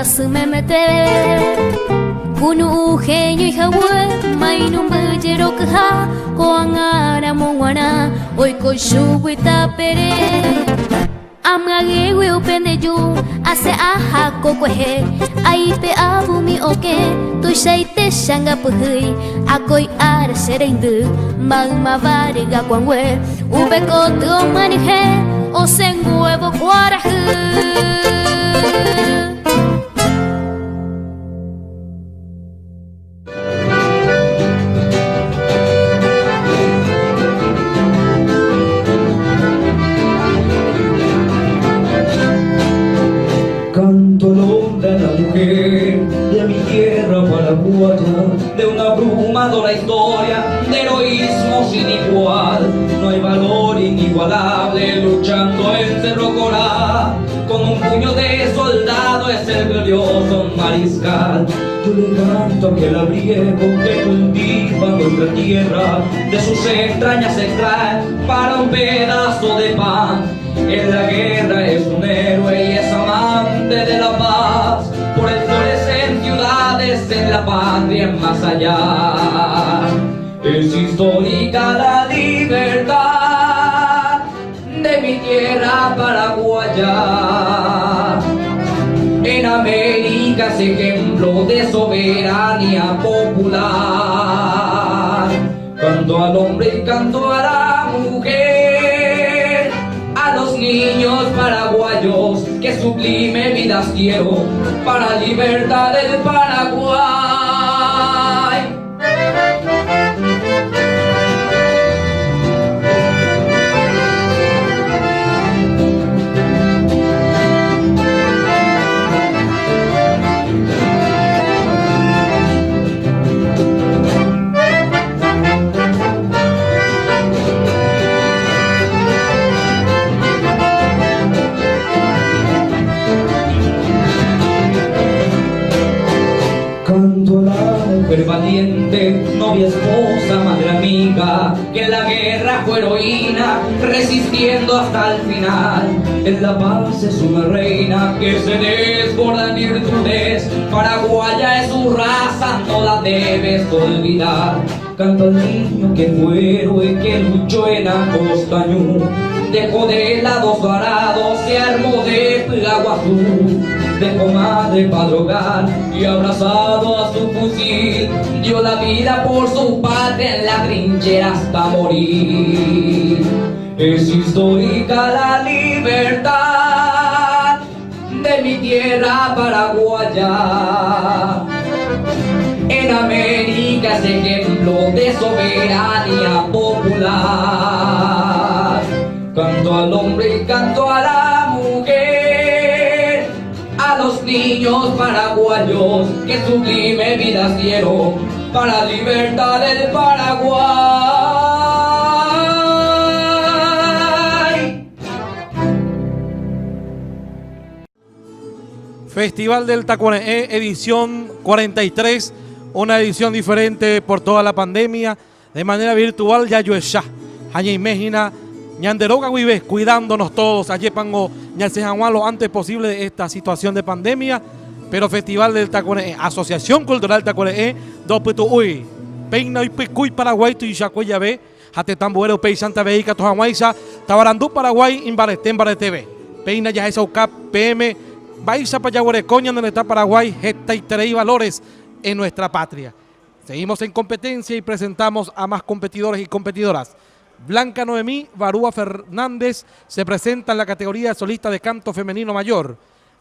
Sumemete Kunu ujeño y jahue Mainum bujero kaha Koangara mongwana Oiko shubuita pere Amage we upende yu Ase aha kokwehe Aipe abumi oke Tushaite shanga puhui Akoi ara sereindu Magma variga kwangwe Ubeko tu manije Osenguevo kwarahu de una abrumadora historia de heroísmo sin igual. No hay valor inigualable luchando en Cerro Corá. Con un puño de soldado es el glorioso mariscal. Yo le canto aquel abriego que cultiva nuestra tierra. De sus entrañas se extrae para un pedazo de pan. En la guerra es un héroe y es amante de la paz. Por el florecer en ciudades, en la patria más allá. Es histórica la libertad de mi tierra paraguaya. En América es ejemplo de soberanía popular. Canto al hombre y canto a la mujer, a los niños paraguayos, que sublime vidas quiero para libertad del Paraguay. Canto a la mujer valiente, novia, esposa, madre, amiga, que en la guerra fue heroína, resistiendo hasta el final. En la paz es una reina que se desborda en virtudes, paraguaya es su raza, no la debes olvidar. Canto al niño que fue héroe, que luchó en Acostañú, dejó de lados varados, se armó de Plaguazú. Dejó madre para drogar y abrazado a su fusil, dio la vida por su patria en la trinchera hasta morir. Es histórica la libertad de mi tierra paraguaya. En América es ejemplo de soberanía popular. Canto al hombre y canto a la mujer, a los niños paraguayos, que sublime vidas dieron para libertad del Paraguay. Festival del Tacuané, edición 43, una edición diferente por toda la pandemia, de manera virtual. Ya yo ya, Aña Méjina, Ñanderoga Guibé, cuidándonos todos, Ayepango, Ñalcejanuá lo antes posible de esta situación de pandemia, pero Festival del Tacuané, Asociación Cultural Tacuané, Doputu Uy, Peina y Picuy Paraguay, tu Ishacuya B, Jate Tambuero, Pei Santa Veica, Tojahuayza, Tabarandú Paraguay, Imbaretén, TV, Peina ya esa UCAP, PM, Baiza Payaguarecoña, donde está Paraguay, Gesta y Terey Valores en nuestra patria. Seguimos en competencia y presentamos a más competidores y competidoras. Blanca Noemí Barúa Fernández se presenta en la categoría de solista de canto femenino mayor.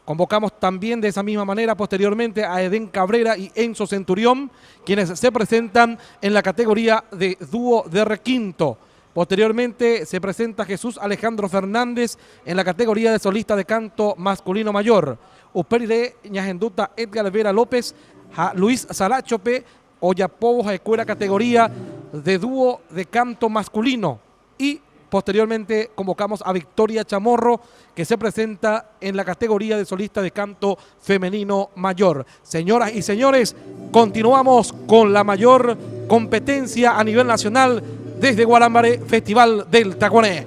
Convocamos también de esa misma manera posteriormente a Edén Cabrera y Enzo Centurión, quienes se presentan en la categoría de dúo de requinto. Posteriormente se presenta Jesús Alejandro Fernández en la categoría de solista de canto masculino mayor. Uperire Ñajenduta Edgar Vera López, Luis Salachope, Oyapo Jaecuera categoría de dúo de canto masculino. Y posteriormente convocamos a Victoria Chamorro, que se presenta en la categoría de solista de canto femenino mayor. Señoras y señores, continuamos con la mayor competencia a nivel nacional desde Guarámbare, Festival del Tacuané.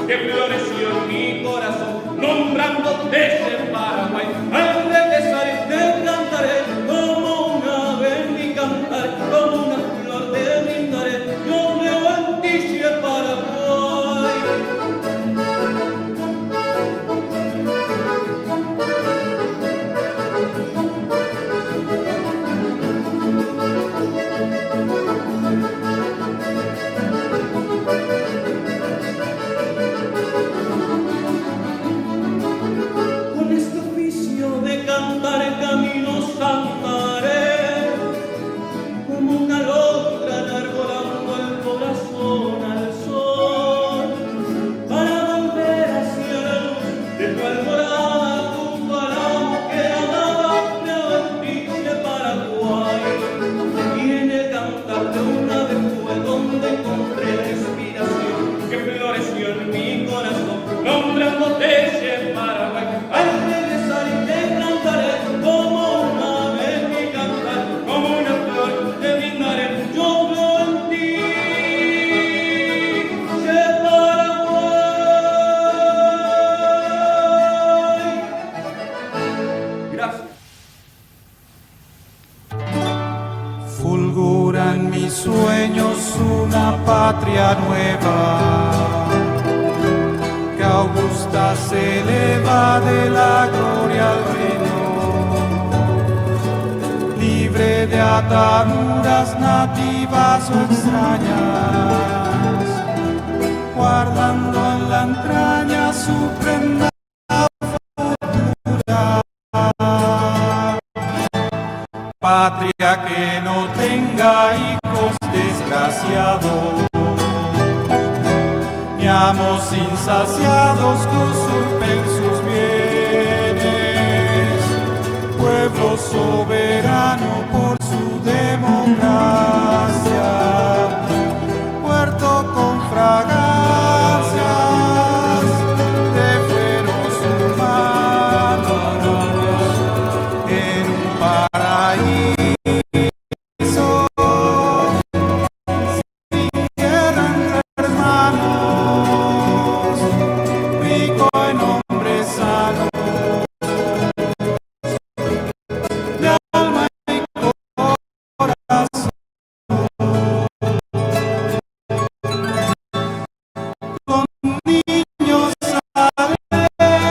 que floreció en mi corazón, nombrándote ese Paraguay. Al regresar te cantaré como una ave mi cantar, como una flor te brindaré, yo veo en ti ese Paraguay. Caminos andaré como una lotra enarbolando el corazón al sol para volver hacia la luz de tu alborada junto al amo que amaba me bendice Paraguay. Y en el cantar de una vez fue donde encontré la inspiración que floreció en mi corazón, nombrándote ese Paraguay. Al regresar y te cantaré como una ave mi cantar, como una flor te brindaré, yo veo en ti ese Paraguay. Gracias. Fulgura en mis sueños una patria nueva, que augusta se eleva de la gloria al reino, libre de ataduras nativas o extrañas, guardando en la entraña su prenda futura. Patria que no tenga hijos desgraciados, ni amos insaciados que usurpen sus bienes, pueblo soberano por su democracia, puerto con fragancias de fueros humanos, en un paraíso sin tierra entre hermanos, rico en hombres sanos de alma y corazón, con niños alegres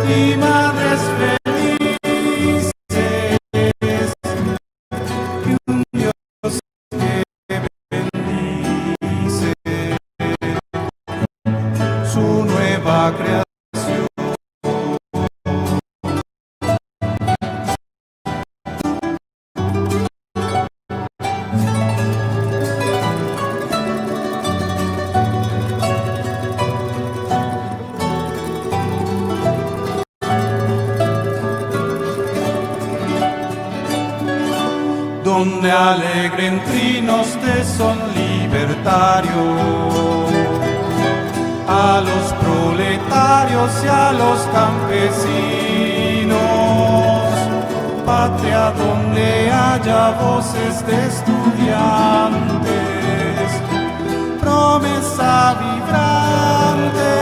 y madres felices, y un Dios que bendice su nueva creación. Donde alegren trinos de son libertario, a los proletarios y a los campesinos, patria donde haya voces de estudiantes, promesa vibrante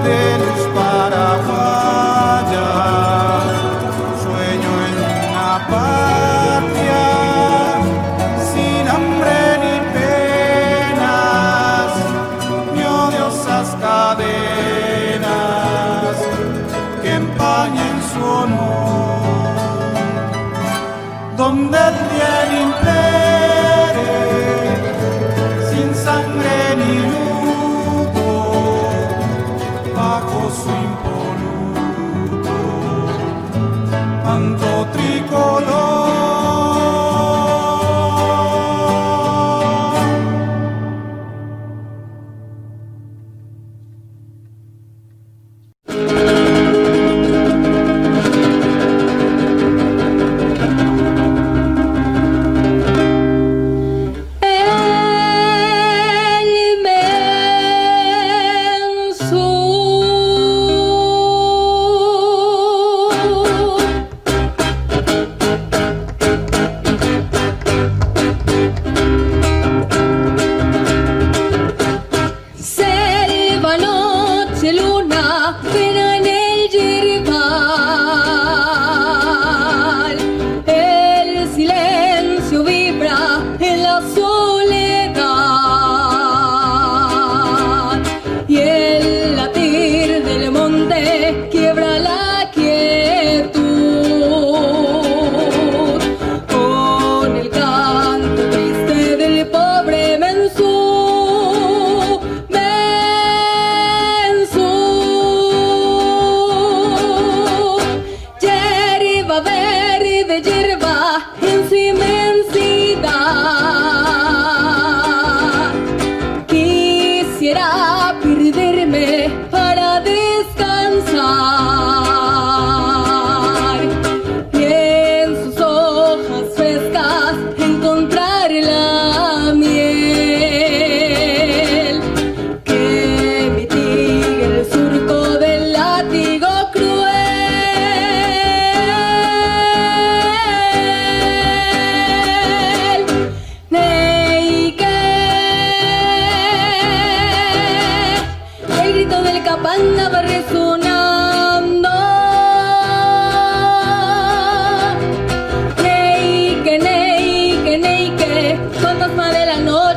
de luz paraguaya, sueño en una patria sin hambre ni penas, ni odiosas cadenas que empañen su honor, donde el bien impere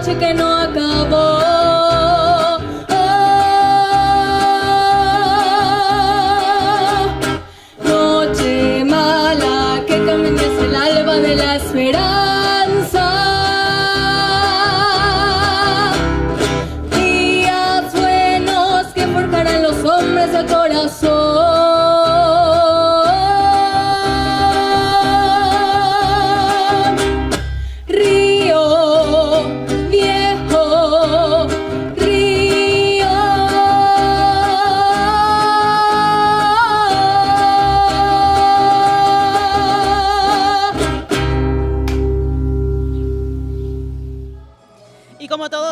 noche que no acabó. Noche mala que también es el alba de la esperanza. Días buenos que forjarán los hombres de corazón.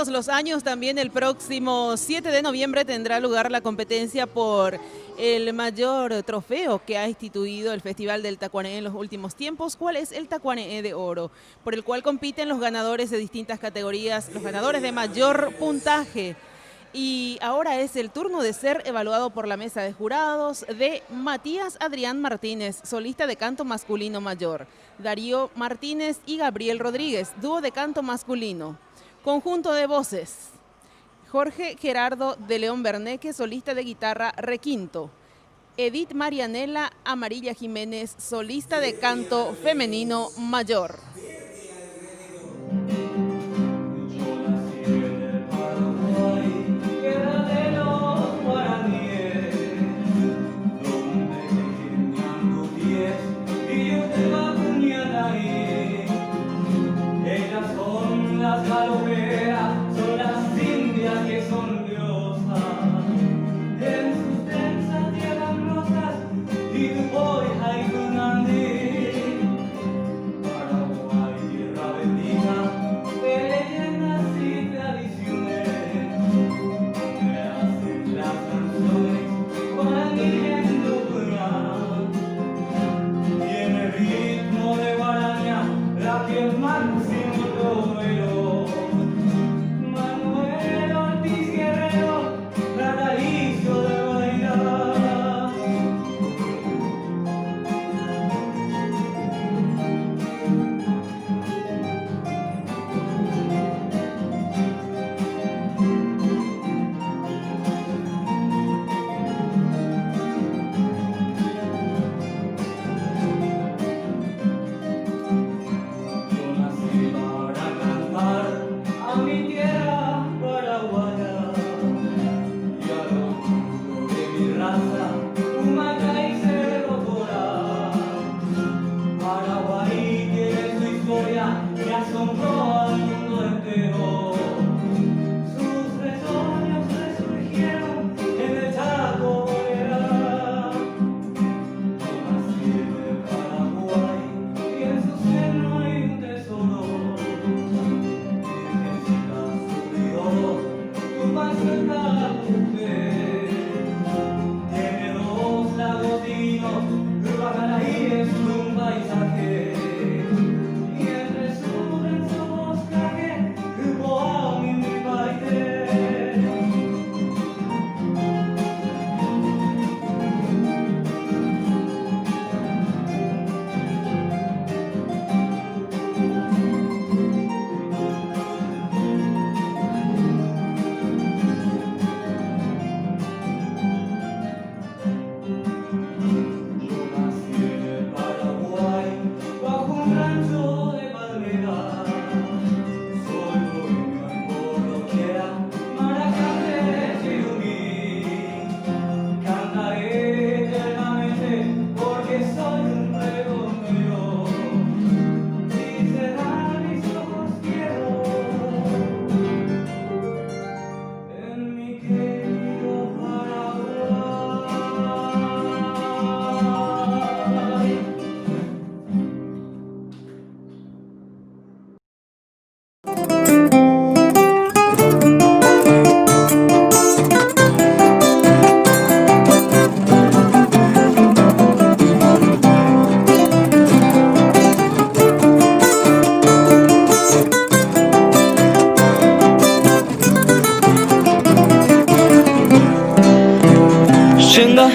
Los años también el próximo 7 de noviembre tendrá lugar la competencia por el mayor trofeo que ha instituido el Festival del Tacuané en los últimos tiempos. ¿Cuál es el Tacuané de Oro? Por el cual compiten los ganadores de distintas categorías, los ganadores de mayor puntaje. Y ahora es el turno de ser evaluado por la mesa de jurados de Matías Adrián Martínez, solista de canto masculino mayor, Darío Martínez y Gabriel Rodríguez, dúo de canto masculino. Conjunto de voces, Jorge Gerardo de León Berneque, solista de guitarra requinto. Edith Marianela Amarilla Jiménez, solista de canto femenino mayor. Las galoperas son las indias que son diosas, en sus trenzas llevan rosas y tu oreja y tu nandí. Paraguay, tierra bendita de leyendas y tradiciones, donde hacen las canciones para viviendo puñal. Tiene ritmo de guaraña, la que máximo todo.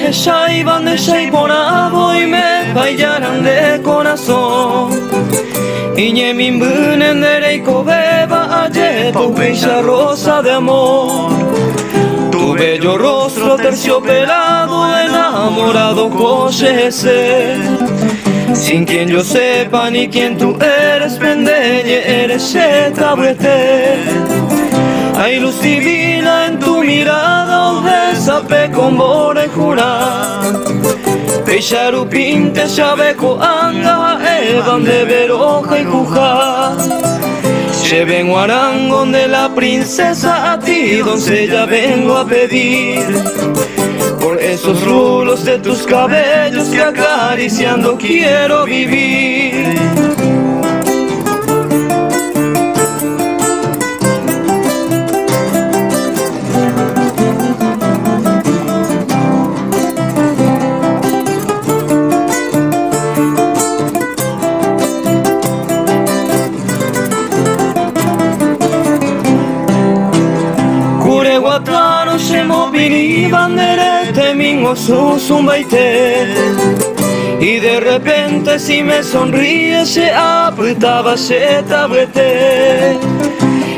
ella iban de ella y por y me bailaran de corazón. Iñe min bunen dereiko beba aye tu bella rosa de amor. Tu bello rostro terciopelado, enamorado coyese. Sin quien yo sepa ni quien tú eres, pendeñe, eres etabuete. Hay luz divina en tu mirada, ojesape con bora y jura. Pecharu pinte, chabeco, anga, evan de veroja y cuja. Lleven guarangón de la princesa, a ti doncella vengo a pedir. Por esos rulos de tus cabellos que acariciando quiero vivir. Kureguatano shemo piri banderete mingo susumbaite. Y de repente si me sonríe se apretaba se tabuete.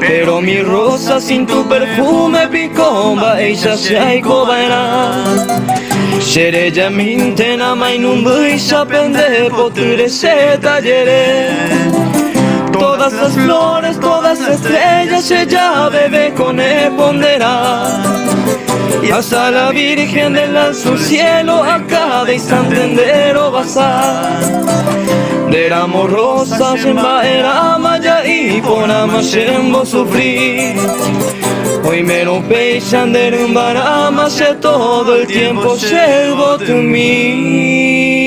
Pero mi rosa sin tu perfume picomba ella se aicobaera. Shereya mintena mainumbu y sapende poture se tallere. Todas las flores, todas las estrellas, ella bebe con pondera. Y hasta la Virgen del alto cielo a cada instante entero basar. Deramo rosas en baera maya y por amasembo sufrir. Hoy me lo pechan de un barama, se todo el tiempo selvo to me.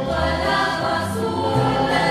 Palabra azul de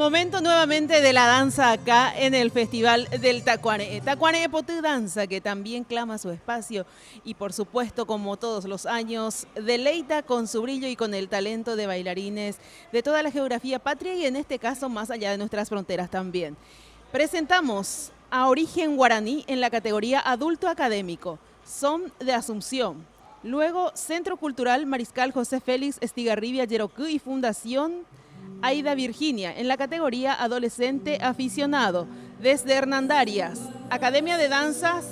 Momento nuevamente de la danza acá en el Festival del Tacuané. Tacuané Potú Danza, que también clama su espacio y por supuesto, como todos los años, deleita con su brillo y con el talento de bailarines de toda la geografía patria y en este caso más allá de nuestras fronteras también. Presentamos a Origen Guaraní en la categoría Adulto Académico, Son de Asunción. Luego, Centro Cultural Mariscal José Félix Estigarribia Yeroku y Fundación Aida Virginia en la categoría Adolescente Aficionado. Desde Hernandarias, Academia de Danzas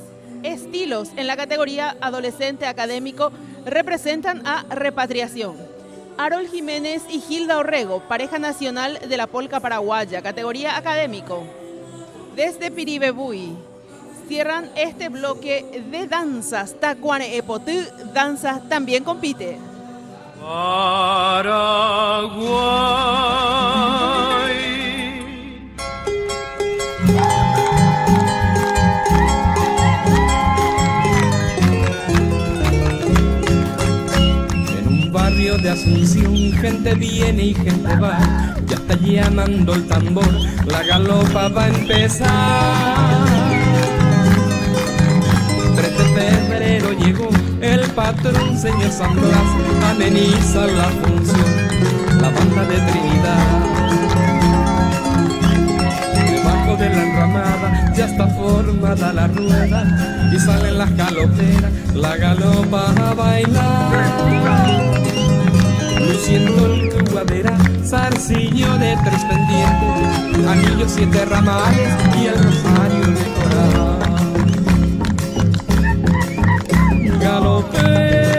Estilos en la categoría Adolescente Académico representan a Repatriación. Harold Jiménez y Gilda Orrego, pareja nacional de la polca paraguaya, categoría Académico. Desde Piribebuy, cierran este bloque de danzas. Tacuané Epotú Danzas también compite. Paraguay. En un barrio de Asunción, gente viene y gente va. Ya está llamando el tambor, la galopa va a empezar. 3 de febrero llegó el patrón, señor San Blas, ameniza la función, la banda de Trinidad. Debajo de la enramada ya está formada la rueda y salen las galoperas, la galopa a bailar. Luciendo el tuguadera, zarcillo de 3 pendientes, anillos 7 ramales y el rosario de coral. Galopera,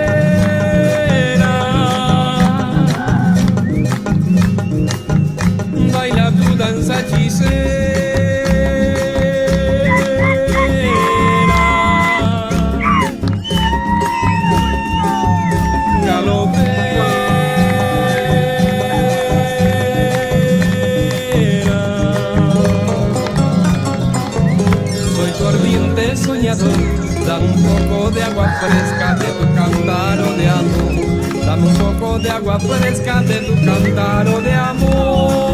baila tu danza hechicera. Galopera, soy tu ardiente soñador. Dame un poco de agua fresca de tu cántaro de amor. Dame un poco de agua fresca de tu cántaro de amor.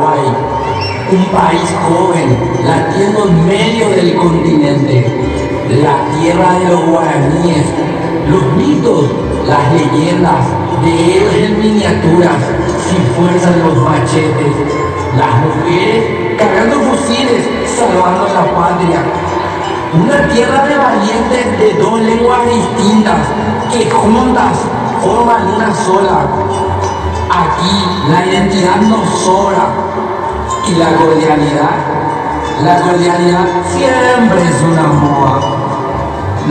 Paraguay, un país joven, latiendo en medio del continente, la tierra de los guaraníes, los mitos, las leyendas, de ellos en miniaturas, sin fuerza de los machetes, las mujeres cargando fusiles, salvando la patria. Una tierra de valientes de dos lenguas distintas que juntas forman una sola. Aquí la identidad nos sobra y la cordialidad siempre es una moda.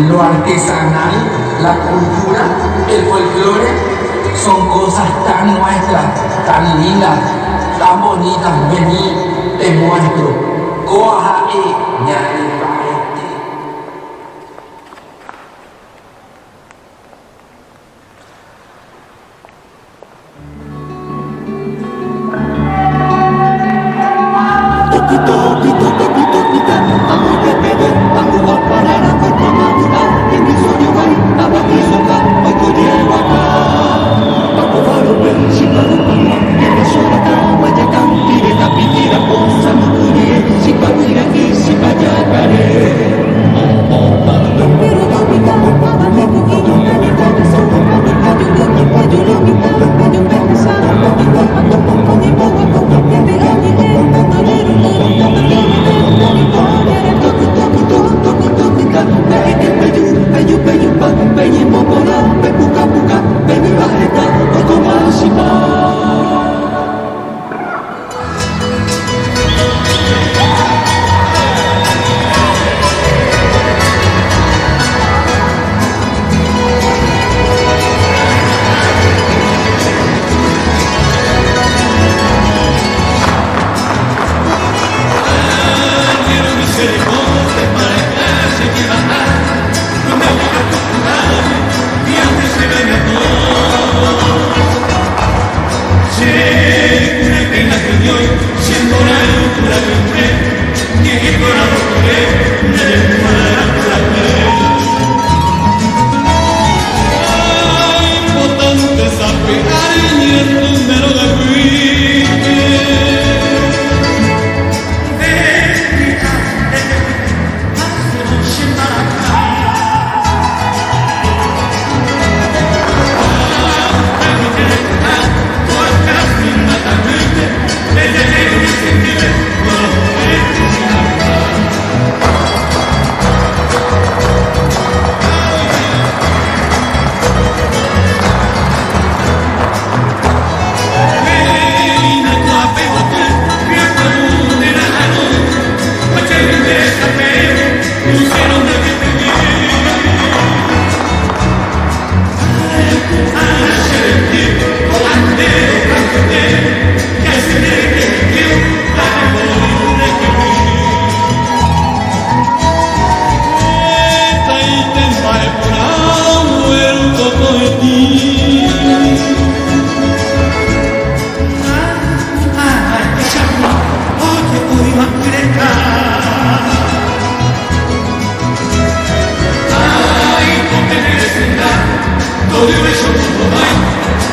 Lo artesanal, la cultura, el folclore son cosas tan nuestras, tan lindas, tan bonitas. Vení, te muestro. Coja ñane.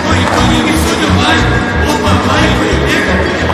Hoy con mi sueño, ay, oh mamá, y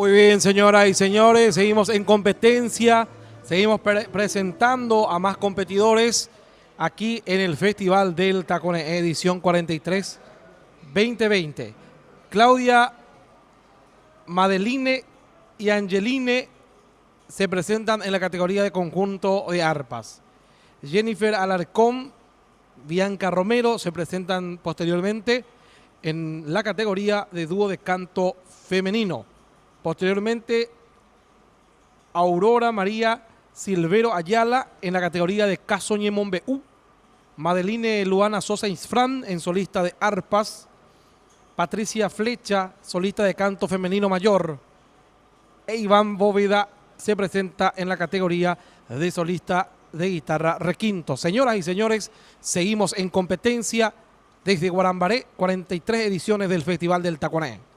Muy bien, señoras y señores, seguimos en competencia, seguimos presentando a más competidores aquí en el Festival del Taconé, edición 43 2020. Claudia, Madeline y Angeline se presentan en la categoría de conjunto de arpas. Jennifer Alarcón, Bianca Romero se presentan posteriormente en la categoría de dúo de canto femenino. Posteriormente, Aurora María Silvero Ayala en la categoría de Casoñemombe U. Madeline Luana Sosa Isfran en solista de arpas. Patricia Flecha, solista de canto femenino mayor. E Iván Bóveda se presenta en la categoría de solista de guitarra requinto. Señoras y señores, seguimos en competencia desde Guarambaré, 43 ediciones del Festival del Taconé.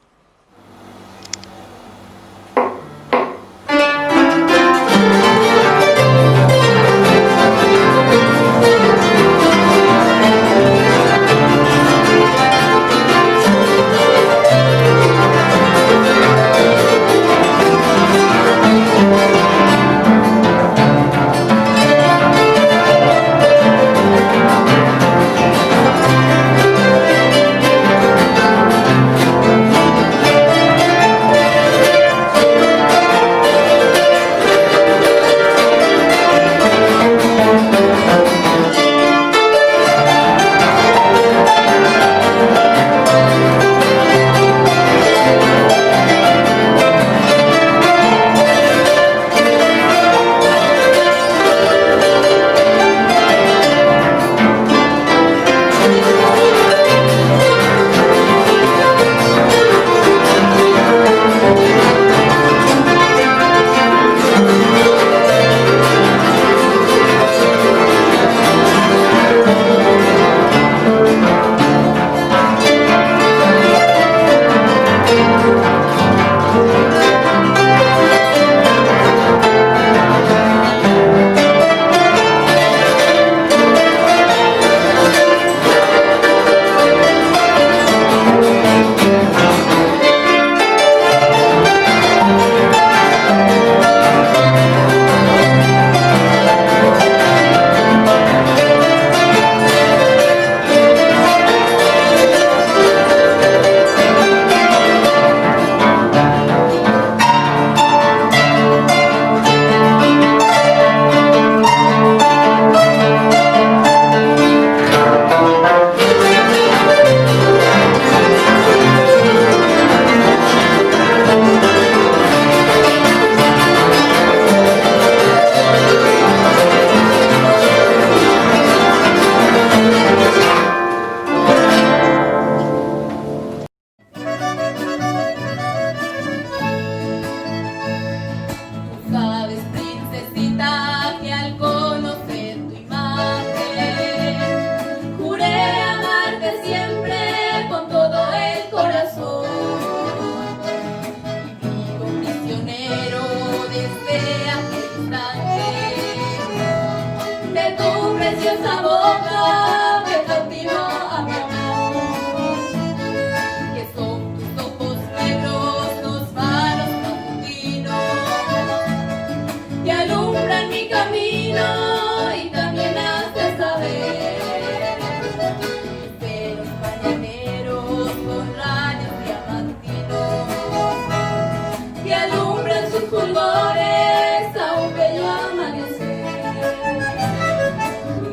fulgores a un bello amanecer.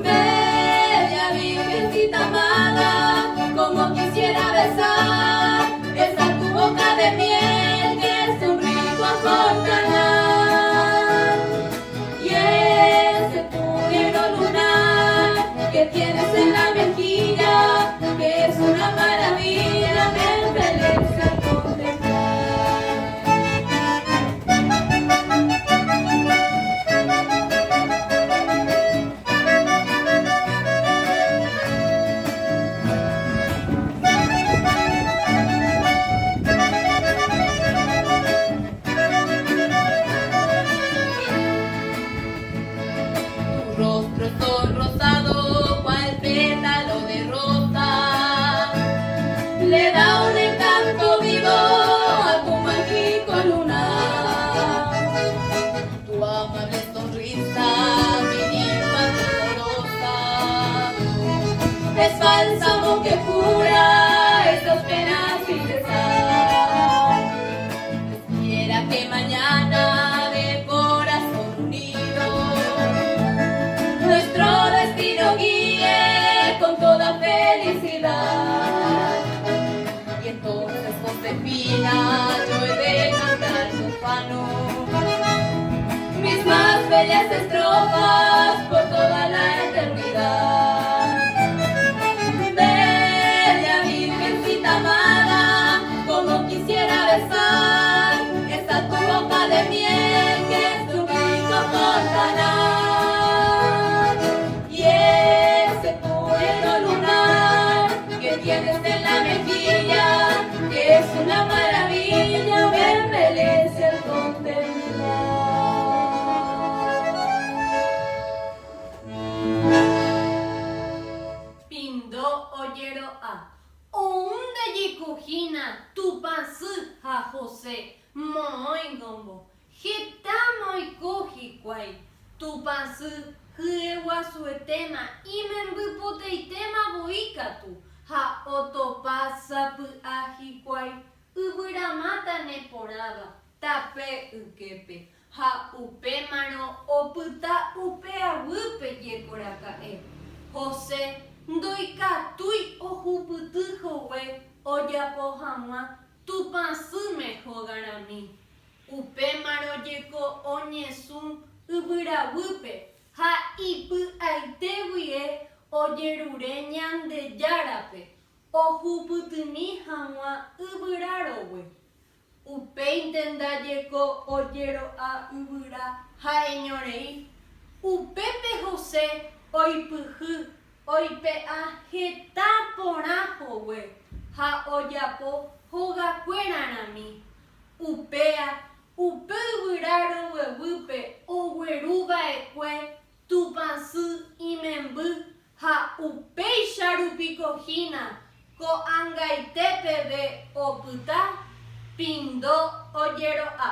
Bella virgencita amada, como quisiera besar esa tu boca de miel que es un rico afortunado. Y ese puñero lunar que tienes en la mejilla, que es una maravilla, me embelece al contemplar. Tu rostro es todo rosado, cual pétalo de rosa, le da un encanto vivo a tu mágico lunar. Tu amable sonrisa, mi ninfa dolorosa, es bálsamo que cura estas penas sin cesar. Quisiera que mañana de corazón unido nuestro destino guíe con toda felicidad. Y entonces, Josefina, yo he de cantar ufano mis más bellas estrofas por toda la eternidad. Bella virgencita amada, como quisiera besar esa tu boca de miel que es un rico fontanar. Y ese puñero lunar que tienes en la mejilla, que es una maravilla, me embelece al contemplar. Pindo oyero a Ounda yikujina tupansu a José moi gombo Hita moi koji kwai tupansu hiewa suetema imerbu poteitema boikatu ha otopasa pu aji kwai uburamata neporaba tape ukepe ha upe mano oputa upe awupe yekorakae José ndoikatui ojuputyhogue ojapohag̃ua tupansyme hógarami. Upémarõ jeko oñesũ yvyrawýpe ha ipy'aitéguie ojerure Ñandejárape ohupytymi hag̃ua yvyrarógue. Upéinte ndajeko ojero'a yvyra ha'eñorei. Upépe José oipyhy oipe'a heta porãhogue ha ojapo hogakuérarami. Upea upe yvyraroguevýpe ogueruva'ekue tupãsy imemby ha upéicharupikohína ko'angaite peve opyta pindo ojero'a.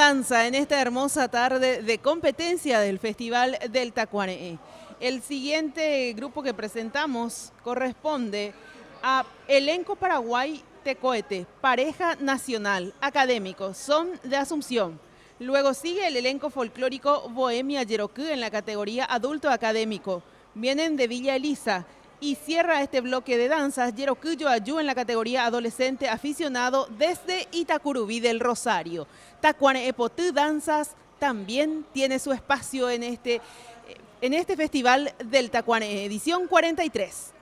danza en esta hermosa tarde de competencia del Festival del Tacuané. El siguiente grupo que presentamos corresponde a Elenco Paraguay Tecoete, pareja nacional, académicos, son de Asunción. Luego sigue el elenco folclórico Bohemia Yerokú en la categoría adulto académico. Vienen de Villa Elisa y cierra este bloque de danzas Yerokú Yoayú en la categoría adolescente aficionado desde Itacurubí del Rosario. Tacuané Epotú Danzas también tiene su espacio en este Festival del Tacuané, edición 43.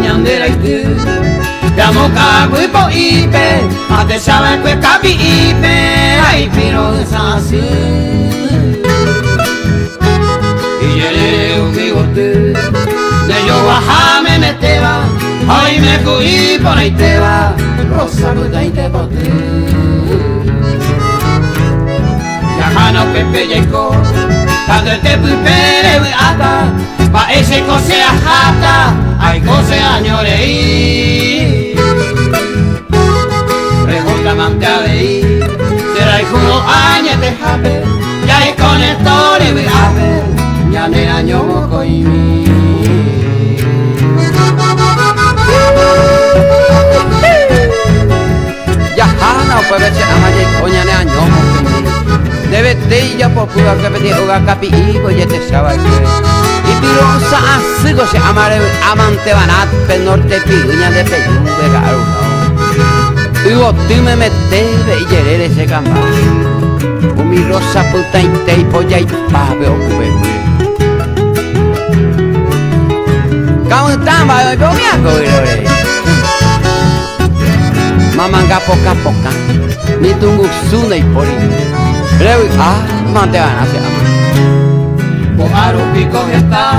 ñandera y tú. Llamo caguipo ipe, a te sabe que capi ipe, ay piro de sasi. Y llegué un bigote, de yo bajame me te va, ay me cogí por ahí te va, rosa puta y te boté. Yajano pepe yeco, cuando te pupere ata, pa ese cose a jata, ay cose añoreí. Pregunta mante a veí, será el juro añe te jape, ya es con esto le voy a ver, ya ne año moco y mi. Yajana o puede ser amaye coña ne año moco y mi. Debe te ya por pura que pedir uga capi y voy a te saber que. Y pirosa asigo se amare amante banat pe norte piuña de peyungue garo. Digo tú me metebe y yerere ese gamba. O mi rosa puta y te y polla y pabe o cube. Kamu tamba yo veo mi aco y lore. Mamanga poca poca. Ni tungu sune y pori. Lewi mante gana se ama. Aro pico está,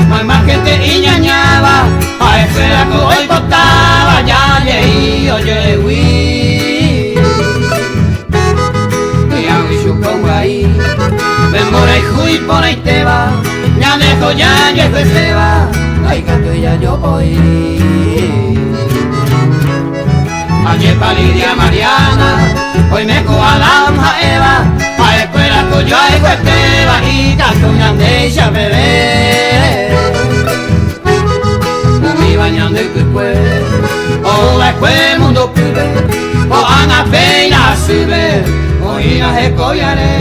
no hay más gente y ñañaba, a espera que hoy botaba, ya llegué, oye, güey. Y hago y como ahí, ven por ahí, juy, por ahí te va, ya dejo, ya se va, ay, gato ya yo voy. Ayer pa' Lidia Mariana, hoy me coja la hoja Eva, a escuela que yo hay cuesteba y tanto me andéis a beber. Mi bañando y cuecue, o la escuela mundo pibe, o ana peina sube, o ina se collaré.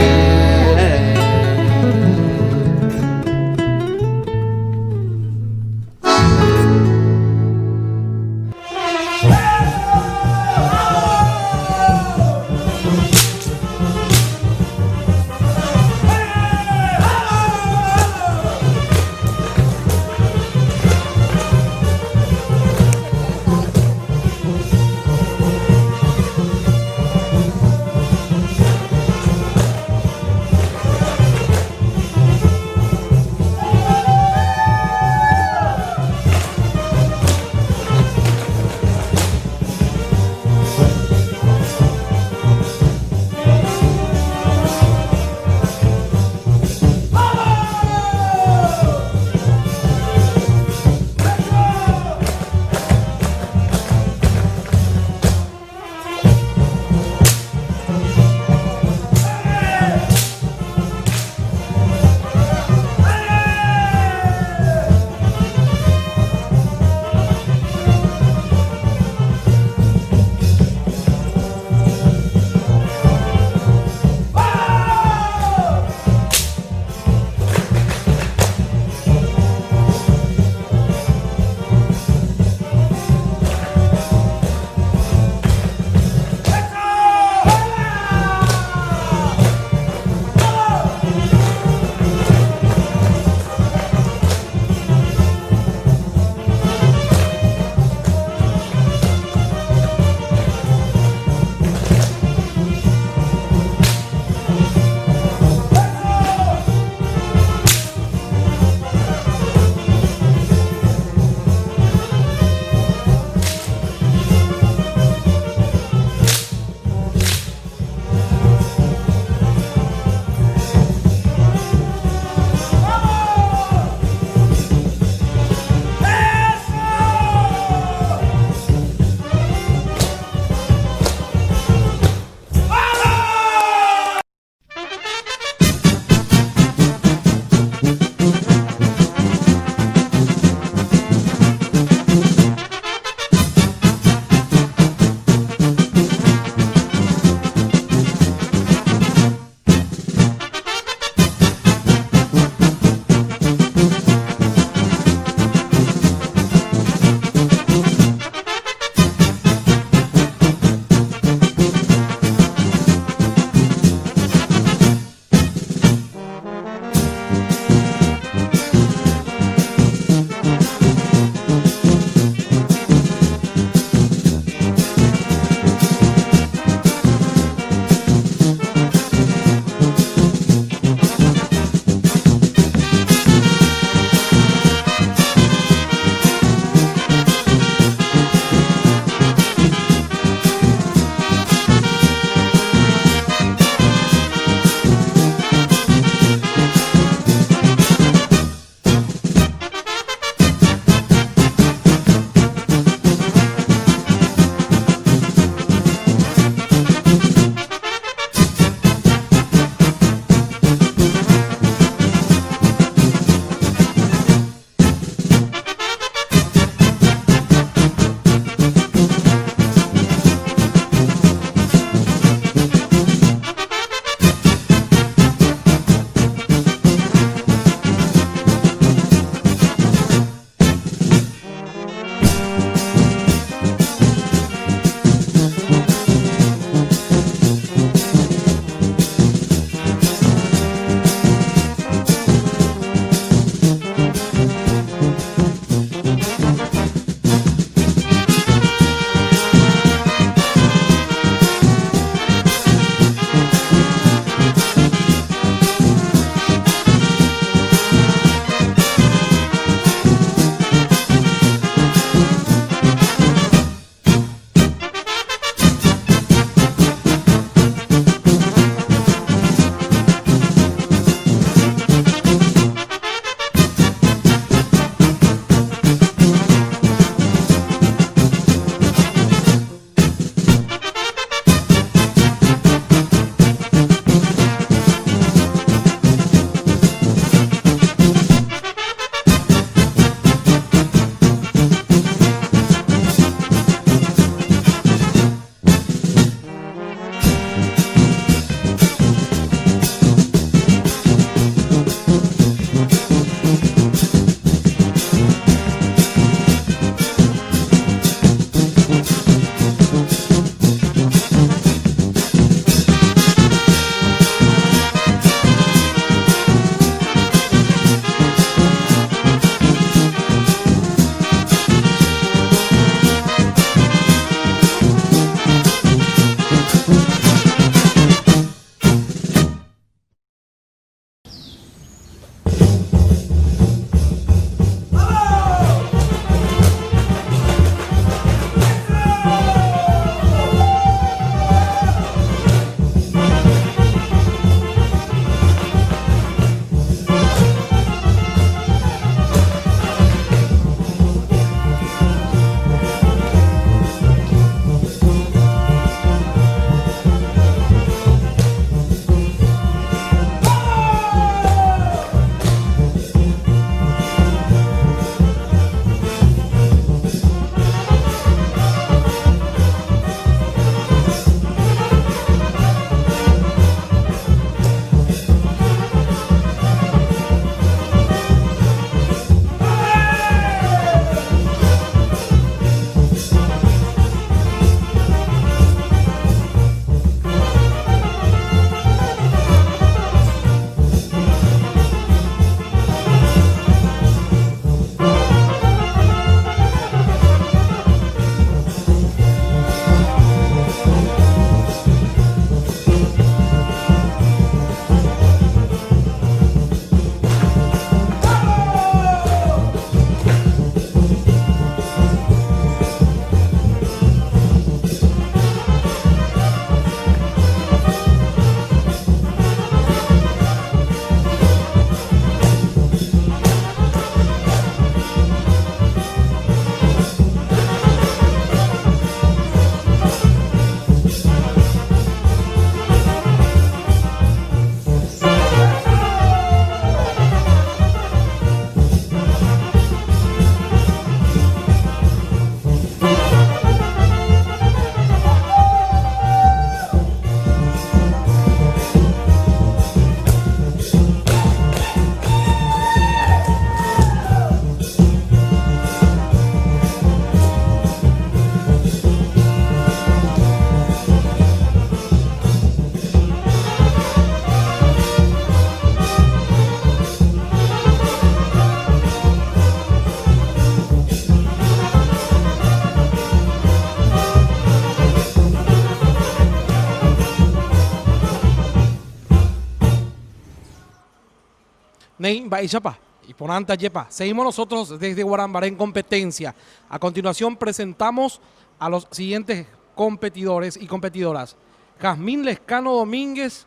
Ney Baixapa y Ponanta Yepa. Seguimos nosotros desde Guarambaré en competencia. A continuación presentamos a los siguientes competidores y competidoras. Jazmín Lescano Domínguez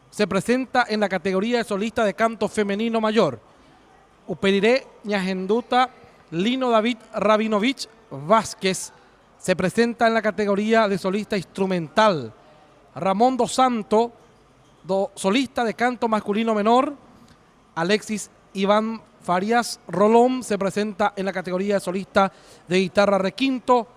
se presenta en la categoría de solista de canto femenino mayor. Uperiré Ñajenduta Lino David Rabinovich Vázquez se presenta en la categoría de solista instrumental. Ramón Dos Santo, solista de canto masculino menor. Alexis Iván Farías Rolón se presenta en la categoría de solista de guitarra requinto.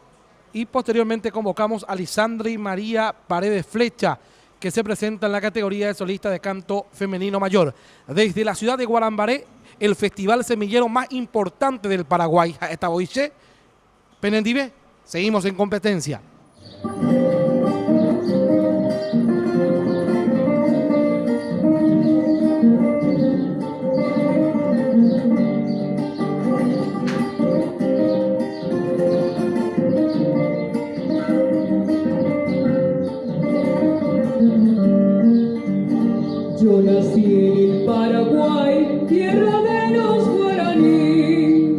Y posteriormente convocamos a Lisandri María Paredes Flecha, que se presenta en la categoría de solista de canto femenino mayor. Desde la ciudad de Guarambaré, el festival semillero más importante del Paraguay. Estaboiche, Penendive, seguimos en competencia. Yo nací en el Paraguay, tierra de los guaraníes,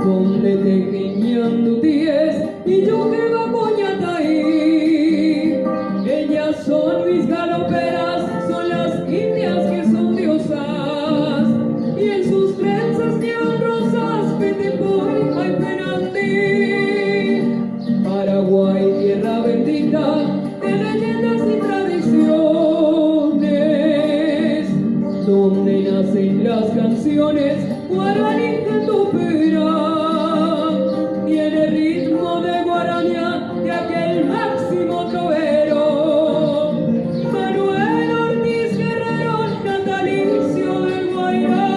donde te queñan diez y yo que va coñataí. Ellas son mis galoperas, son las indias que son diosas, y en sus trenzas llevan rosas, petepoy, ay penandí. Paraguay, tierra bendita, de leyendas y tradiciones, donde nacen las canciones guaraní que tupera, tiene ritmo de guaraña de aquel máximo trovero, Manuel Ortiz Guerrero, natalicio del Guairá.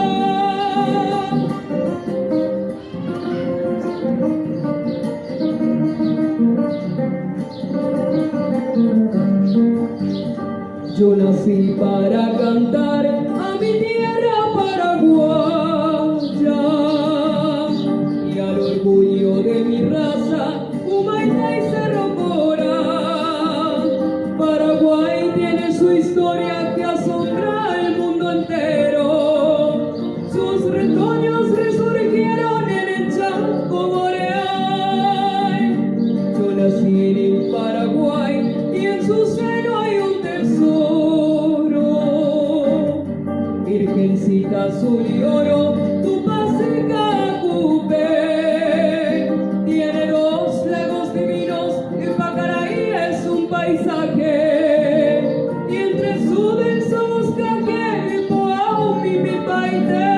Yo nací para cantar a mi tierra paraguaya y al orgullo de mi raza, Humaitá y Cerro Cora. Paraguay tiene su historia que asombra al mundo entero. Sus retoños resurgieron en el Chaco boreal. Yo nací en el Paraguay y en su seno hay un tesoro. Virgencita azul y oro, tu pase Cacupé. Tiene dos lagos divinos, el Pacaraí es un paisaje. Y entre su denso boscaje, Poau, Pipipaité.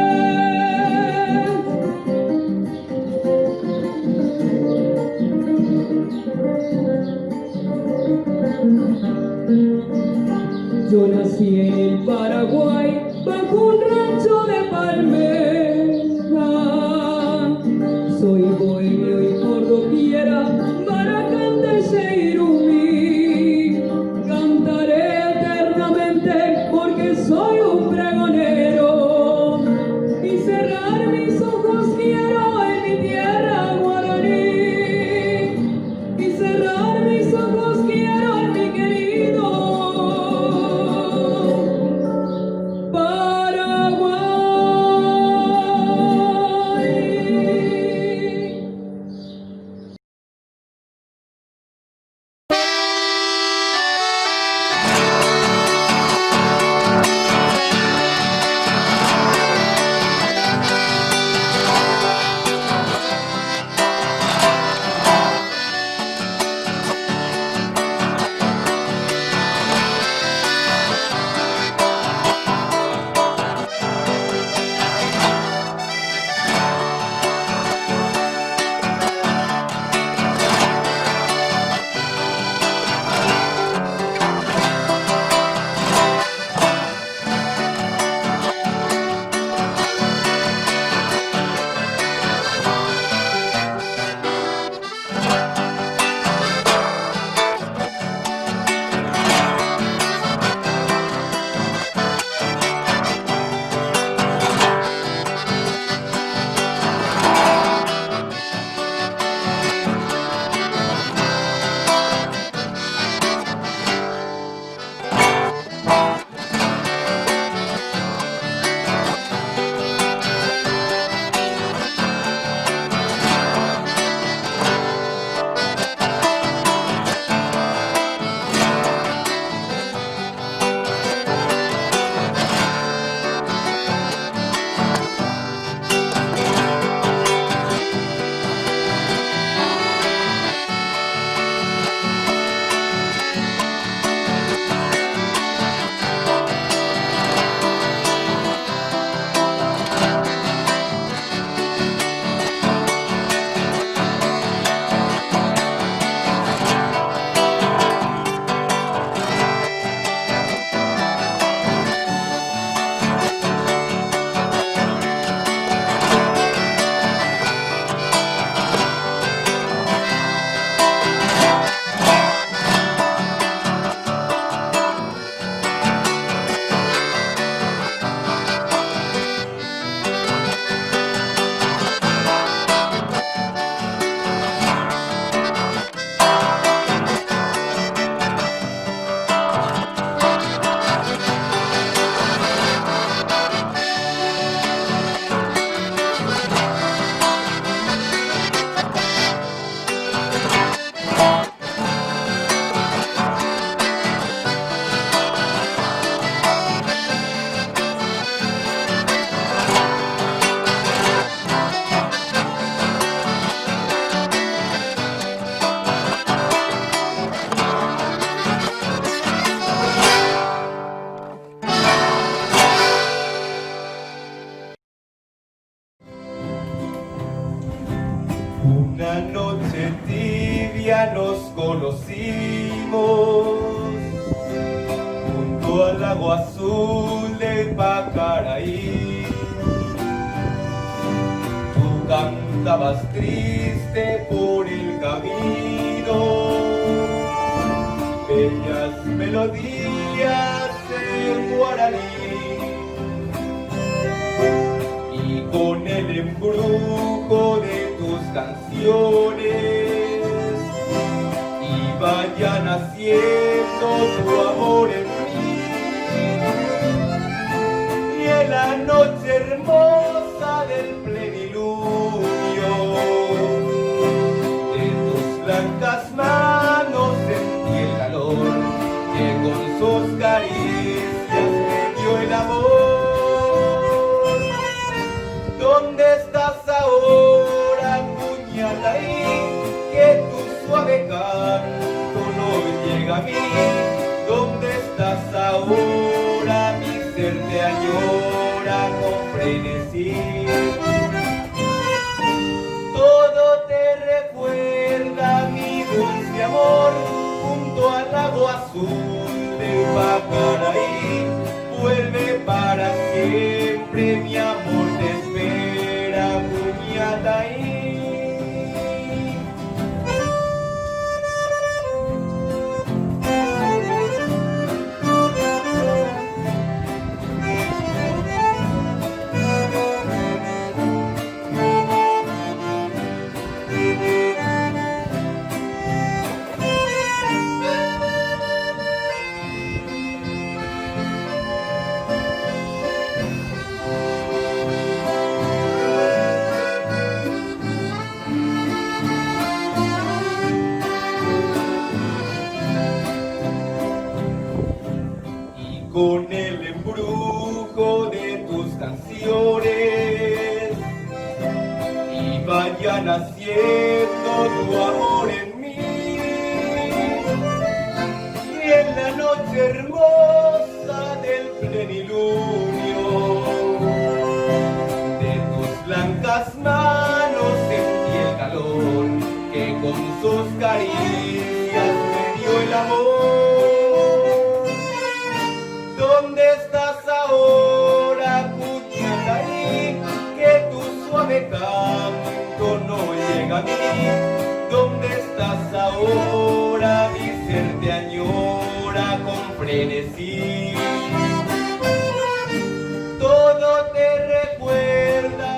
Yo nací en el Paraguay, bajo un rancho de palmera. Soy bohemio y por doquiera, Maracán Cheirumí. Cantaré eternamente porque soy un pregonero. Y cerrar mis ojos quiero en mi tierra guaraní. Y cerrar mis ojos quiero en mi querido Paraguay. conocimos junto al lago azul de Pacaraí. Tú cantabas triste por el camino, bellas melodías en guaraní, y con el embrujo de tus canciones vaya naciendo tu amor en mí. Y en la noche hermosa del plenilunio de tus blancas manos sentí el calor que con sus caricias me dio el amor. ¿Dónde estás ahora, Puñalaí? Que tu suave canto no llega a mí. ¿Dónde estás ahora? Mi ser te añora con frenesí. Todo te recuerda, mi dulce amor, junto al lago azul de Pacaraí. Vuelve para siempre, mi amor te espera, Puñalaí. Con el embrujo de tus canciones y vaya naciendo tu amor en mí. Y en la noche hermosa del plenilunio de tus blancas manos sentí el calor que con sus caricias me dio el amor. ¿Dónde estás ahora, Puñalaí? Que tu suave canto no llega a mí. ¿Dónde estás ahora? Mi ser te añora con frenesí. Todo te recuerda.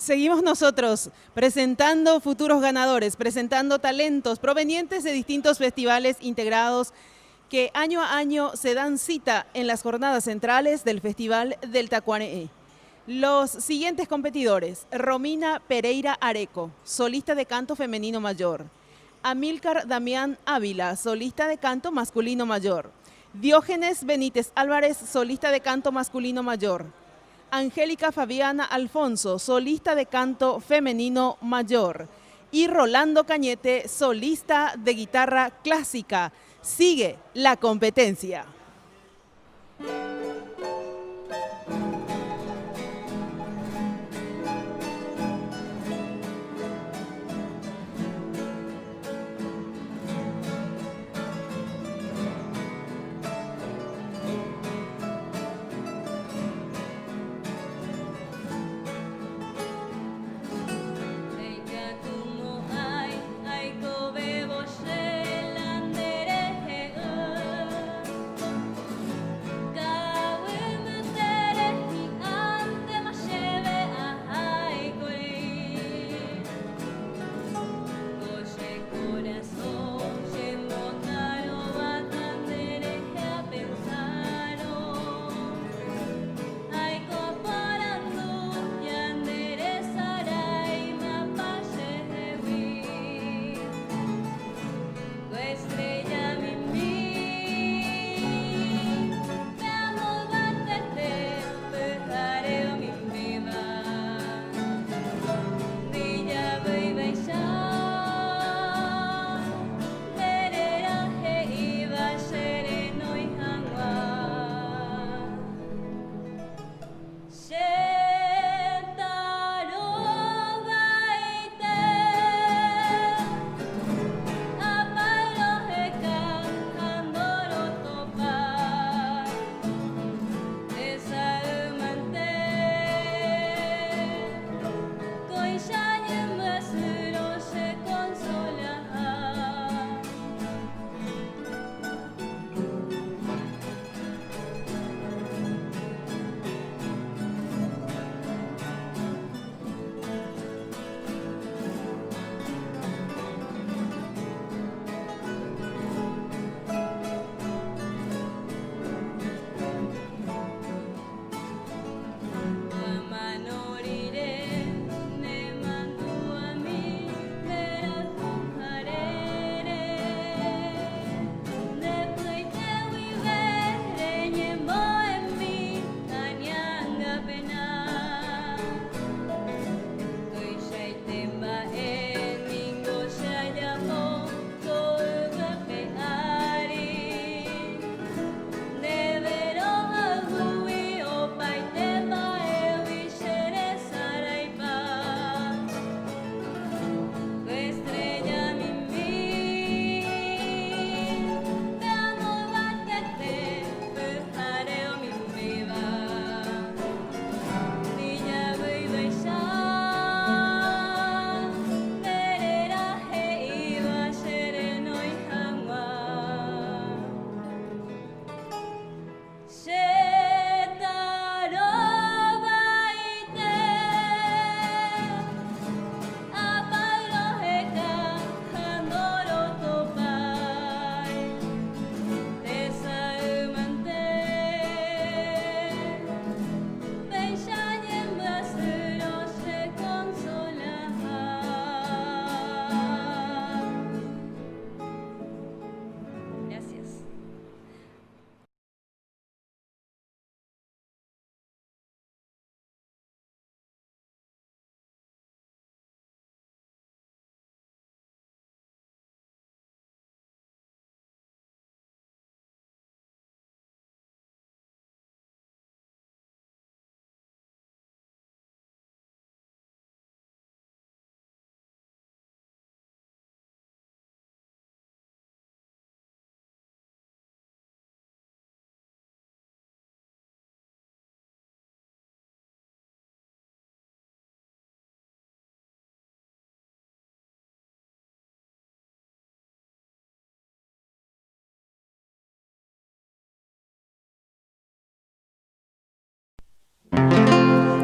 Seguimos nosotros presentando futuros ganadores, presentando talentos provenientes de distintos festivales integrados que año a año se dan cita en las jornadas centrales del Festival del Tacuané. Los siguientes competidores: Romina Pereira Areco, solista de canto femenino mayor; Amílcar Damián Ávila, solista de canto masculino mayor; Diógenes Benítez Álvarez, solista de canto masculino mayor; Angélica Fabiana Alfonso, solista de canto femenino mayor; y Rolando Cañete, solista de guitarra clásica. Sigue la competencia. God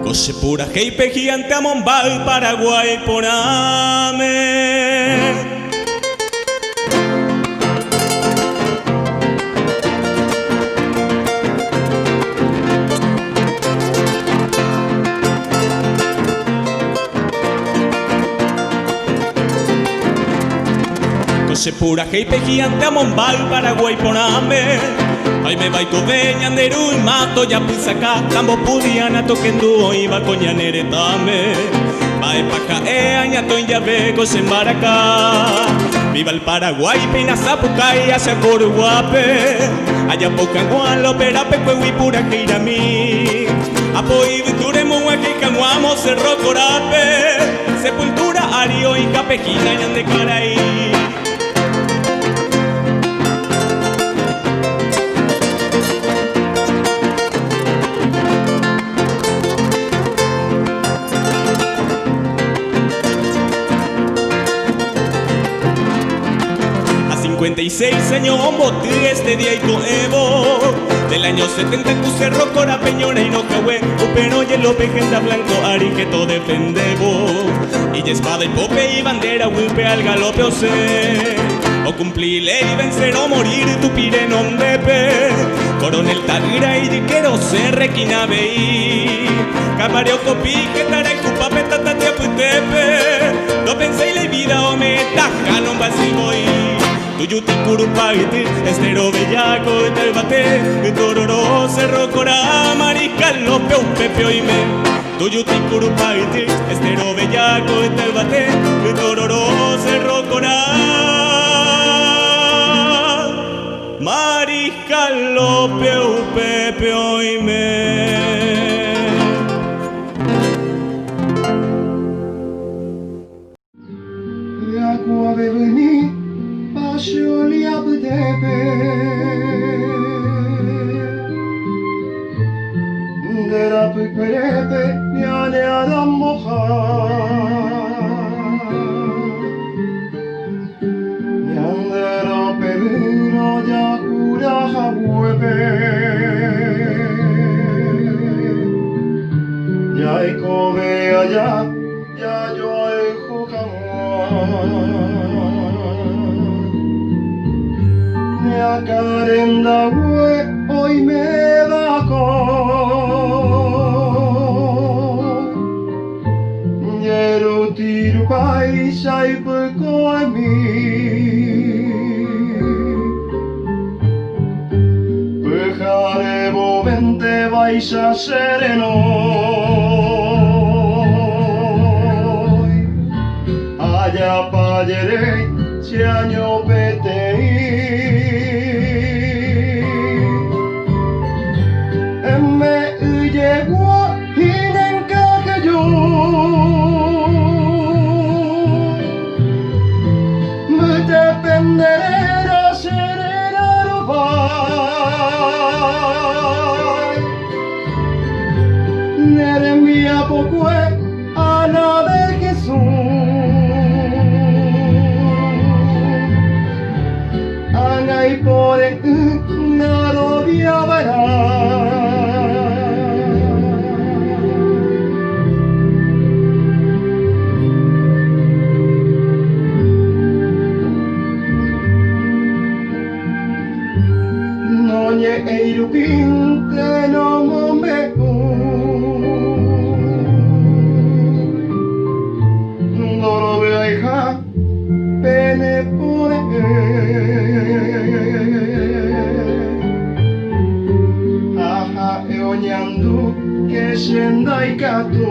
Cochepura, Heipe, Gigante, Amombal, Paraguay, Porame. Cochepura, Heipe, Gigante, Amombal, Paraguay, Porame. Ay me baito beñanderu y mato ya pisacá tambo pudiana toquendu iba coñanere tame bae paca añato en llave cosembaracá viva el Paraguay pina zapucay hacia Coruguape allá pocanguan lo perape cuegui pura queirami apoy vituremo hueque canguamo cerro corape sepultura ario y capejina ñande caraí. A 56 años boté este día y coevo del año 70 en Cerro Cora, Peñora y Nocahue Upero y el Lope, Genda Blanco, Ariqueto defendebo y espada y pope y bandera Wilpe al galope o sé o cumplir ley, vencer o morir tu pire nombre pe coronel Tagra y diquero se requina veí camareo copí que tara y cupa petata te aputepe no pensé y la vida o me taja no vas y voy Tuyuti Curupaguiti, Estero Bellaco, Telbate, Tororo, Cerro Cora, Mariscal, Lopeo, Pepe Oime. Tuyuti Curupaguiti, Estero Bellaco, Telbate, Tororo, Cerro Cora, Mariscal, Lopeo, Pepe Oime. Agua de venir. Julia Bdepe Dera Pepe Yane Adam Moha Yandera Pevino Yakura Habuepe Yaikove allá Yayo a carenda hoy me da con Yero tiro paisa y poco en mí Pejare bovente vais a sereno Allá payere si año pete llegó y en que yo me dependerá serena nere mía poco a la de Jesús ana y por nada vía verá Eirupin pleno momento Doro beja pene pone Aja eoñandu que shenda y katu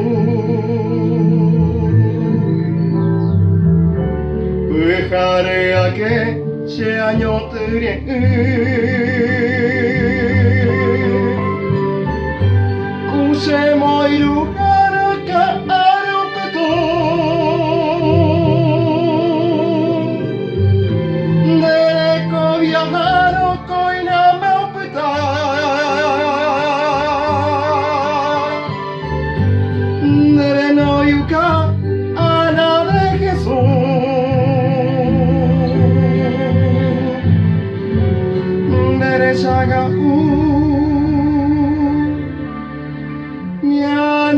Pejare a que se añotere se moiru karaka arupeto Dereko viajaro koina meupeta Dere no yuka ana de Jesús Dere saga ya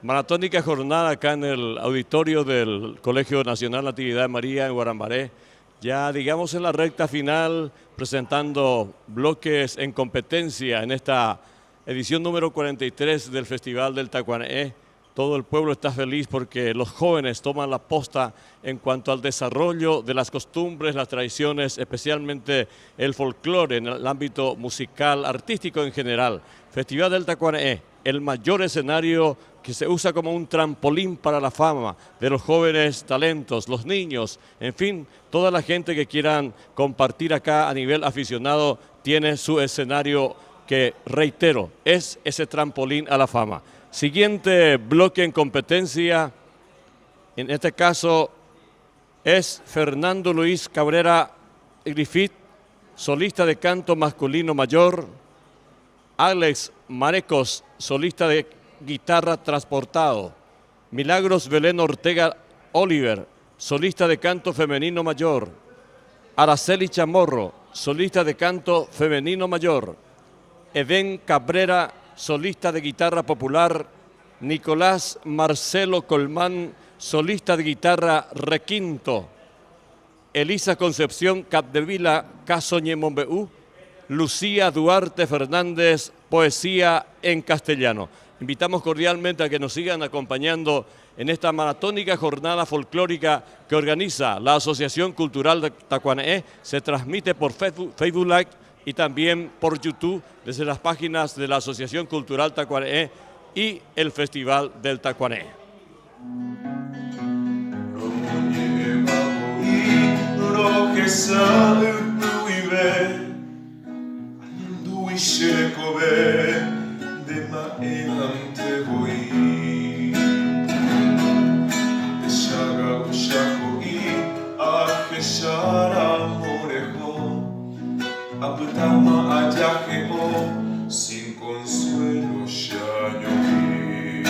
Maratónica jornada acá en el auditorio del Colegio Nacional Natividad de María en Guarambaré. Ya digamos en la recta final, presentando bloques en competencia en esta edición número 43 del Festival del Tacuané. Todo el pueblo está feliz porque los jóvenes toman la posta en cuanto al desarrollo de las costumbres, las tradiciones, especialmente el folclore en el ámbito musical, artístico en general. Festival del Tacuané, el mayor escenario que se usa como un trampolín para la fama de los jóvenes talentos, los niños, en fin, toda la gente que quieran compartir acá a nivel aficionado tiene su escenario que, reitero, es ese trampolín a la fama. Siguiente bloque en competencia, en este caso es Fernando Luis Cabrera Griffith, solista de canto masculino mayor, Alex Marecos, solista de guitarra transportado, Milagros Belén Ortega Oliver, solista de canto femenino mayor, Araceli Chamorro, solista de canto femenino mayor, Edén Cabrera, solista de guitarra popular, Nicolás Marcelo Colmán, solista de guitarra requinto, Elisa Concepción Capdevila Casoñemombeú, Lucía Duarte Fernández, poesía en castellano. Invitamos cordialmente a que nos sigan acompañando en esta maratónica jornada folclórica que organiza la Asociación Cultural de Tacuané. Se transmite por Facebook Live y también por YouTube desde las páginas de la Asociación Cultural Tacuané y el Festival del Tacuané. Aputama ayaje o sin consuelo ya yo vi.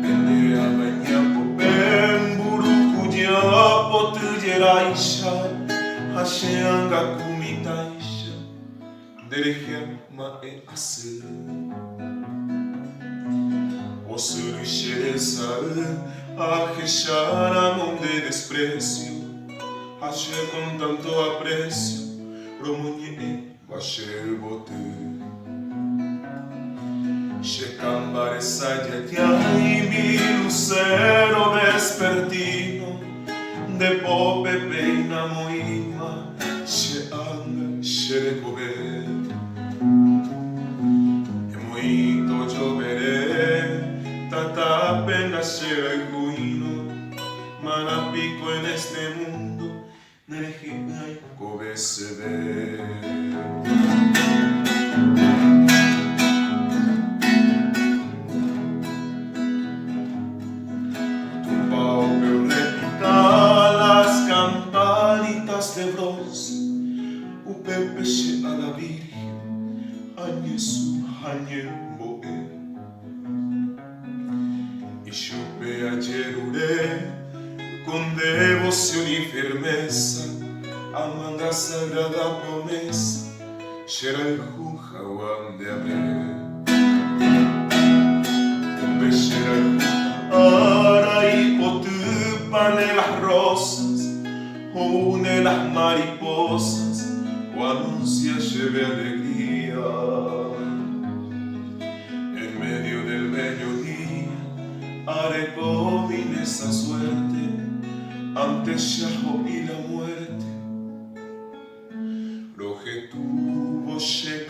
Ende abanyapo bemburu kuja potujera isha hasheanga kumita derehema e asır o suruşesar ajecharam de desprecio ayer con tanto aprecio promuñe ayer bote checambare sayatya y mi lucero vespertino de pope peina moima che anga che Muito lloveré, tanta pena será el ruino, manapico en este mundo, nerejime hay cobe se ve. Tu pauper repita las campanitas de bronce, upepe a la Virgen, a Jesús. Y chupe ayer uré con devoción y firmeza amando la sagrada promesa será el Jujawan de Amé un bechera el ara y potupane las rosas o une las mariposas o anuncia lleve alegría. En medio del mediodía haré comín esa suerte ante Shaho y la muerte. Roje tu boche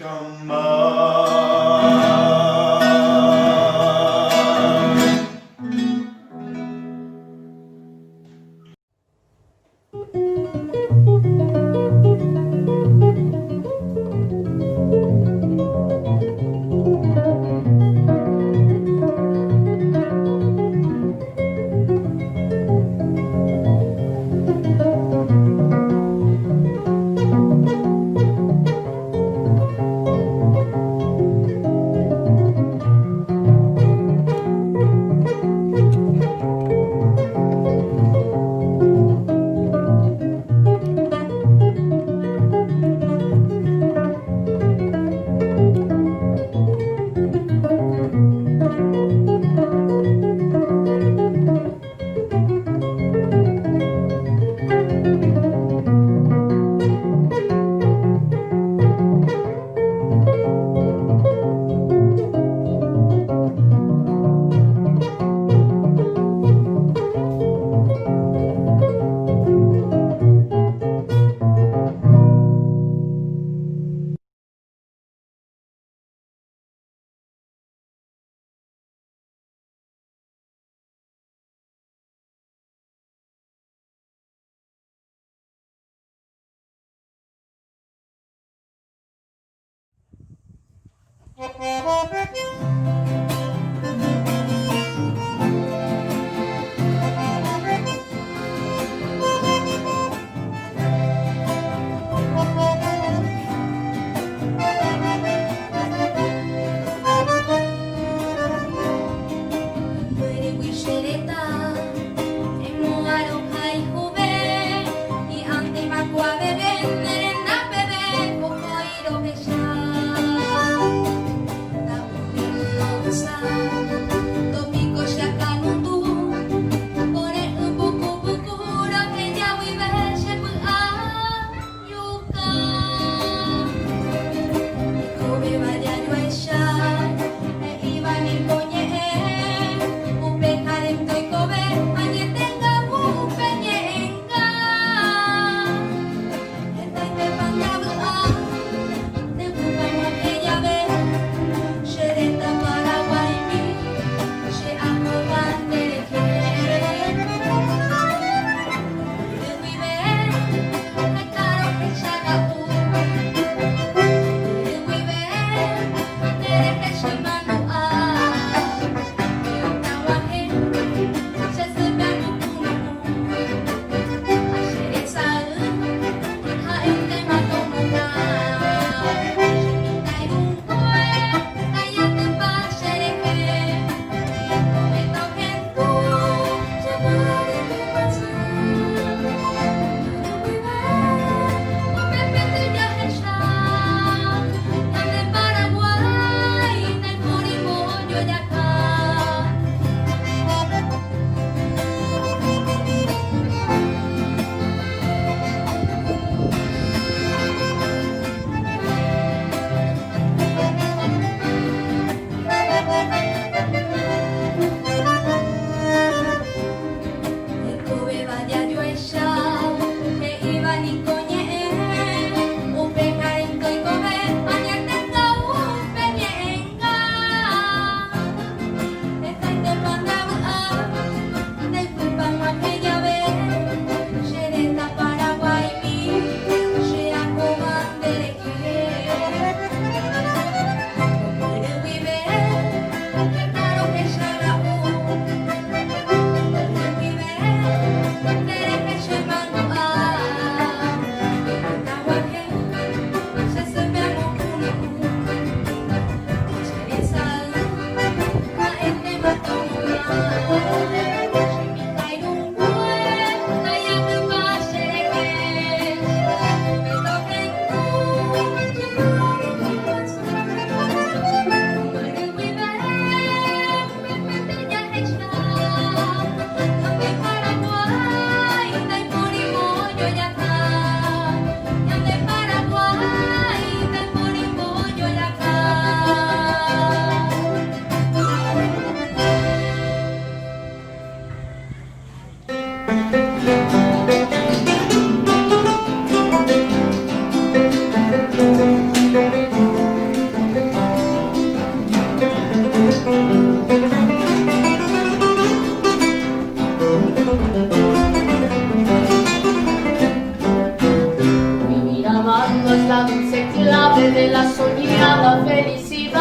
de la soñada felicidad.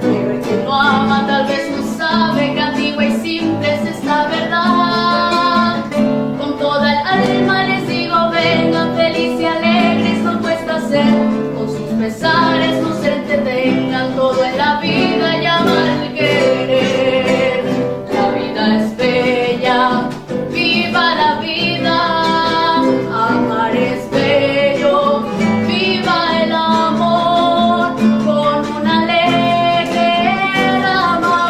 Pero el que no ama tal vez no sabe que antigua y simple es esta verdad. Con toda el alma les digo, vengan felices y alegres, no cuesta ser. Con sus pesares no se entretengan, todo en la vida llama al querer. La vida es bella, viva la vida, amar es bello, viva el amor, con un alegre amor.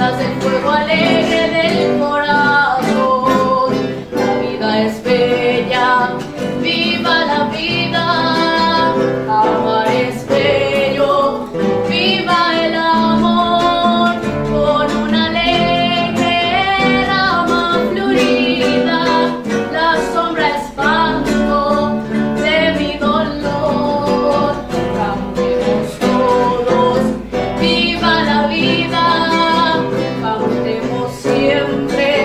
enciendas el fuego alegre del corazón. La vida es bella, viva la vida, amar es bello, viva el amor, con una alegre rama florida, la sombra espanto de mi dolor. Cantemos todos, viva la vida, cantemos siempre.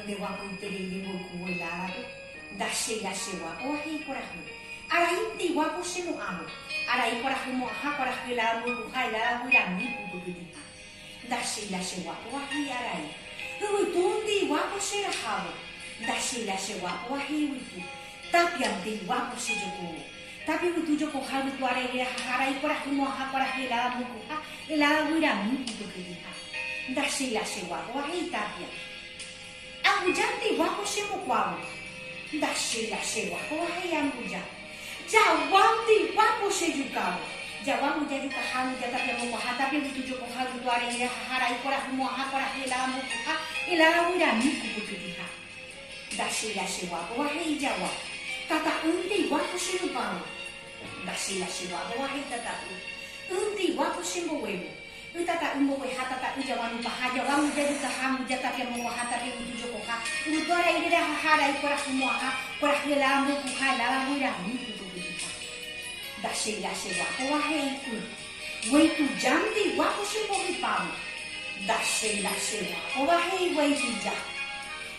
de guapo perili bukuela da sheila shewa o hi korahu ara inti guapo shemu amo ara i korahu mo ha korahu la mu hai la wira mi bukuti da sheila shewa o hi ara i ru tundi guapo shera hawo da sheila shewa o hi witu tapia de guapo shejuku tapi witu joko halu tuare ira ara i korahu mo ha korahu la mu ha la wira mi bukuti da sheila shewa o hi tapia Angujante wako shemo kwao. Dashila shewa kwa hai anguja. Jawamti wako shejukao. Jawamu jajuka hamu jatapia mo hata pia mtu joko halu tuare ira hara ikora mo hakora hela mo ha ila wira miku kutudiha. Dashila shewa kwa hai jawa. Tata unti wako shemo kwao. Dashila shewa kwa hai tata. Unti wako shemo wewe. Utata umbo we hatata ujawanu bahaja wamu jadi kahamu jata pia mo hata pia mtu joko ha udora ira hara ikora mo ha kora hela mo ha la wira miku kutudiha. Dashila shewa kwa hai ku. Waitu jamdi wako shemo hipamu. Dashila shewa kwa hai waitu ja.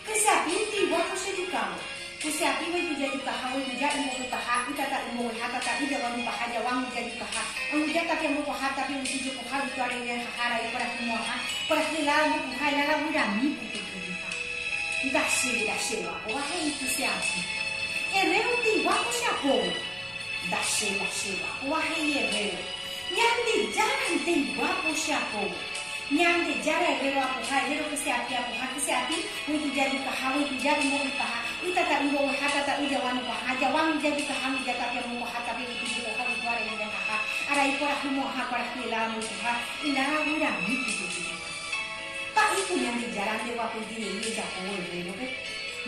Kesa binti wako shedukamo. Kesa binti jadi kahamu jadi mo kaha utata umbo we hatata ujawanu bahaja wamu jadi kaha. Ang jata pia mo hata pia mtu joko ha tuare ira hara ikora mo ha kora hela mo ha la wira miku kutudiha. Dashila shewa kwa hai tusiasi. Herrero ti wako shapo. Dashila shewa kwa hai herrero. Nyande jara te wako shapo. Nyande jara herrero ako ha herrero kesiapi ako ha kesiapi witu jadi kahawi tu jadi mo ipaha utata umbo hata ta ujawanu ha jawang jadi kahawi jata pia mo hata pia witu joko ha tuare ira ha ara ikora mo ha kora hela mo ha ila wira miku kutudiha. Pa itu nyande jara te wako dire ye japo herrero pe.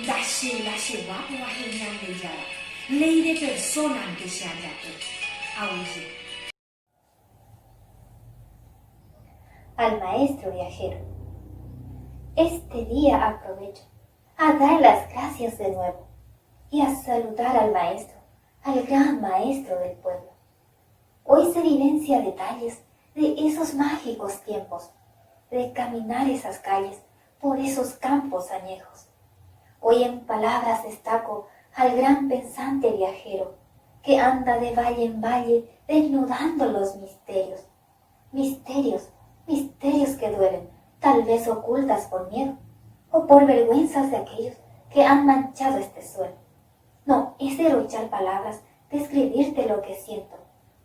Dashila shewa kwa hai nyande jara. Ley de persona que se haya aquí. Al maestro viajero. Este día aprovecho a dar las gracias de nuevo y a saludar al maestro, al gran maestro del pueblo. Hoy se evidencia detalles de esos mágicos tiempos, de caminar esas calles por esos campos añejos. Hoy en palabras destaco al gran pensante viajero, que anda de valle en valle desnudando los misterios. Misterios, misterios que duelen, tal vez ocultas por miedo, o por vergüenzas de aquellos que han manchado este suelo. No, es derrochar palabras, describirte lo que siento.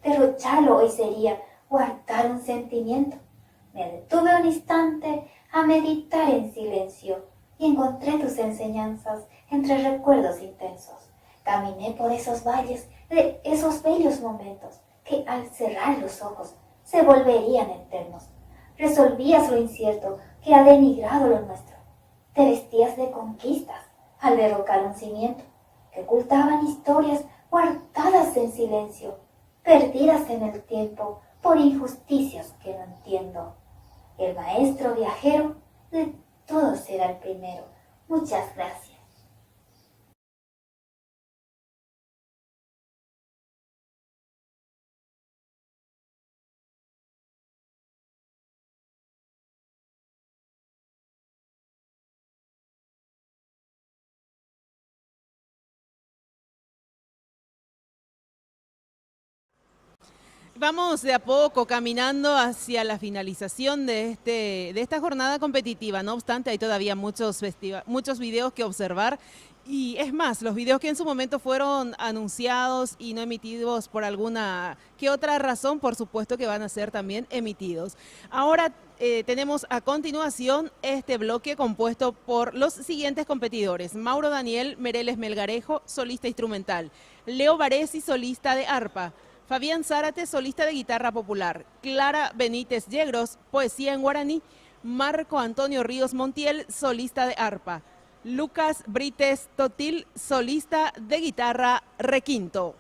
Derrocharlo hoy sería guardar un sentimiento. Me detuve un instante a meditar en silencio, y encontré tus enseñanzas entre recuerdos intensos. Caminé por esos valles de esos bellos momentos que al cerrar los ojos se volverían eternos. Resolvías lo incierto que ha denigrado lo nuestro. Te vestías de conquistas al derrocar un cimiento que ocultaban historias guardadas en silencio, perdidas en el tiempo por injusticias que no entiendo. El maestro viajero de todo será el primero. Muchas gracias. Vamos de a poco caminando hacia la finalización de esta jornada competitiva. No obstante, hay todavía muchos videos que observar. Y es más, los videos que en su momento fueron anunciados y no emitidos por alguna que otra razón, por supuesto que van a ser también emitidos. Ahora tenemos a continuación este bloque compuesto por los siguientes competidores: Mauro Daniel Mereles Melgarejo, solista instrumental; Leo Varesi, solista de arpa; Fabián Zárate, solista de guitarra popular; Clara Benítez Yegros, poesía en guaraní; Marco Antonio Ríos Montiel, solista de arpa; Lucas Brites Totil, solista de guitarra requinto.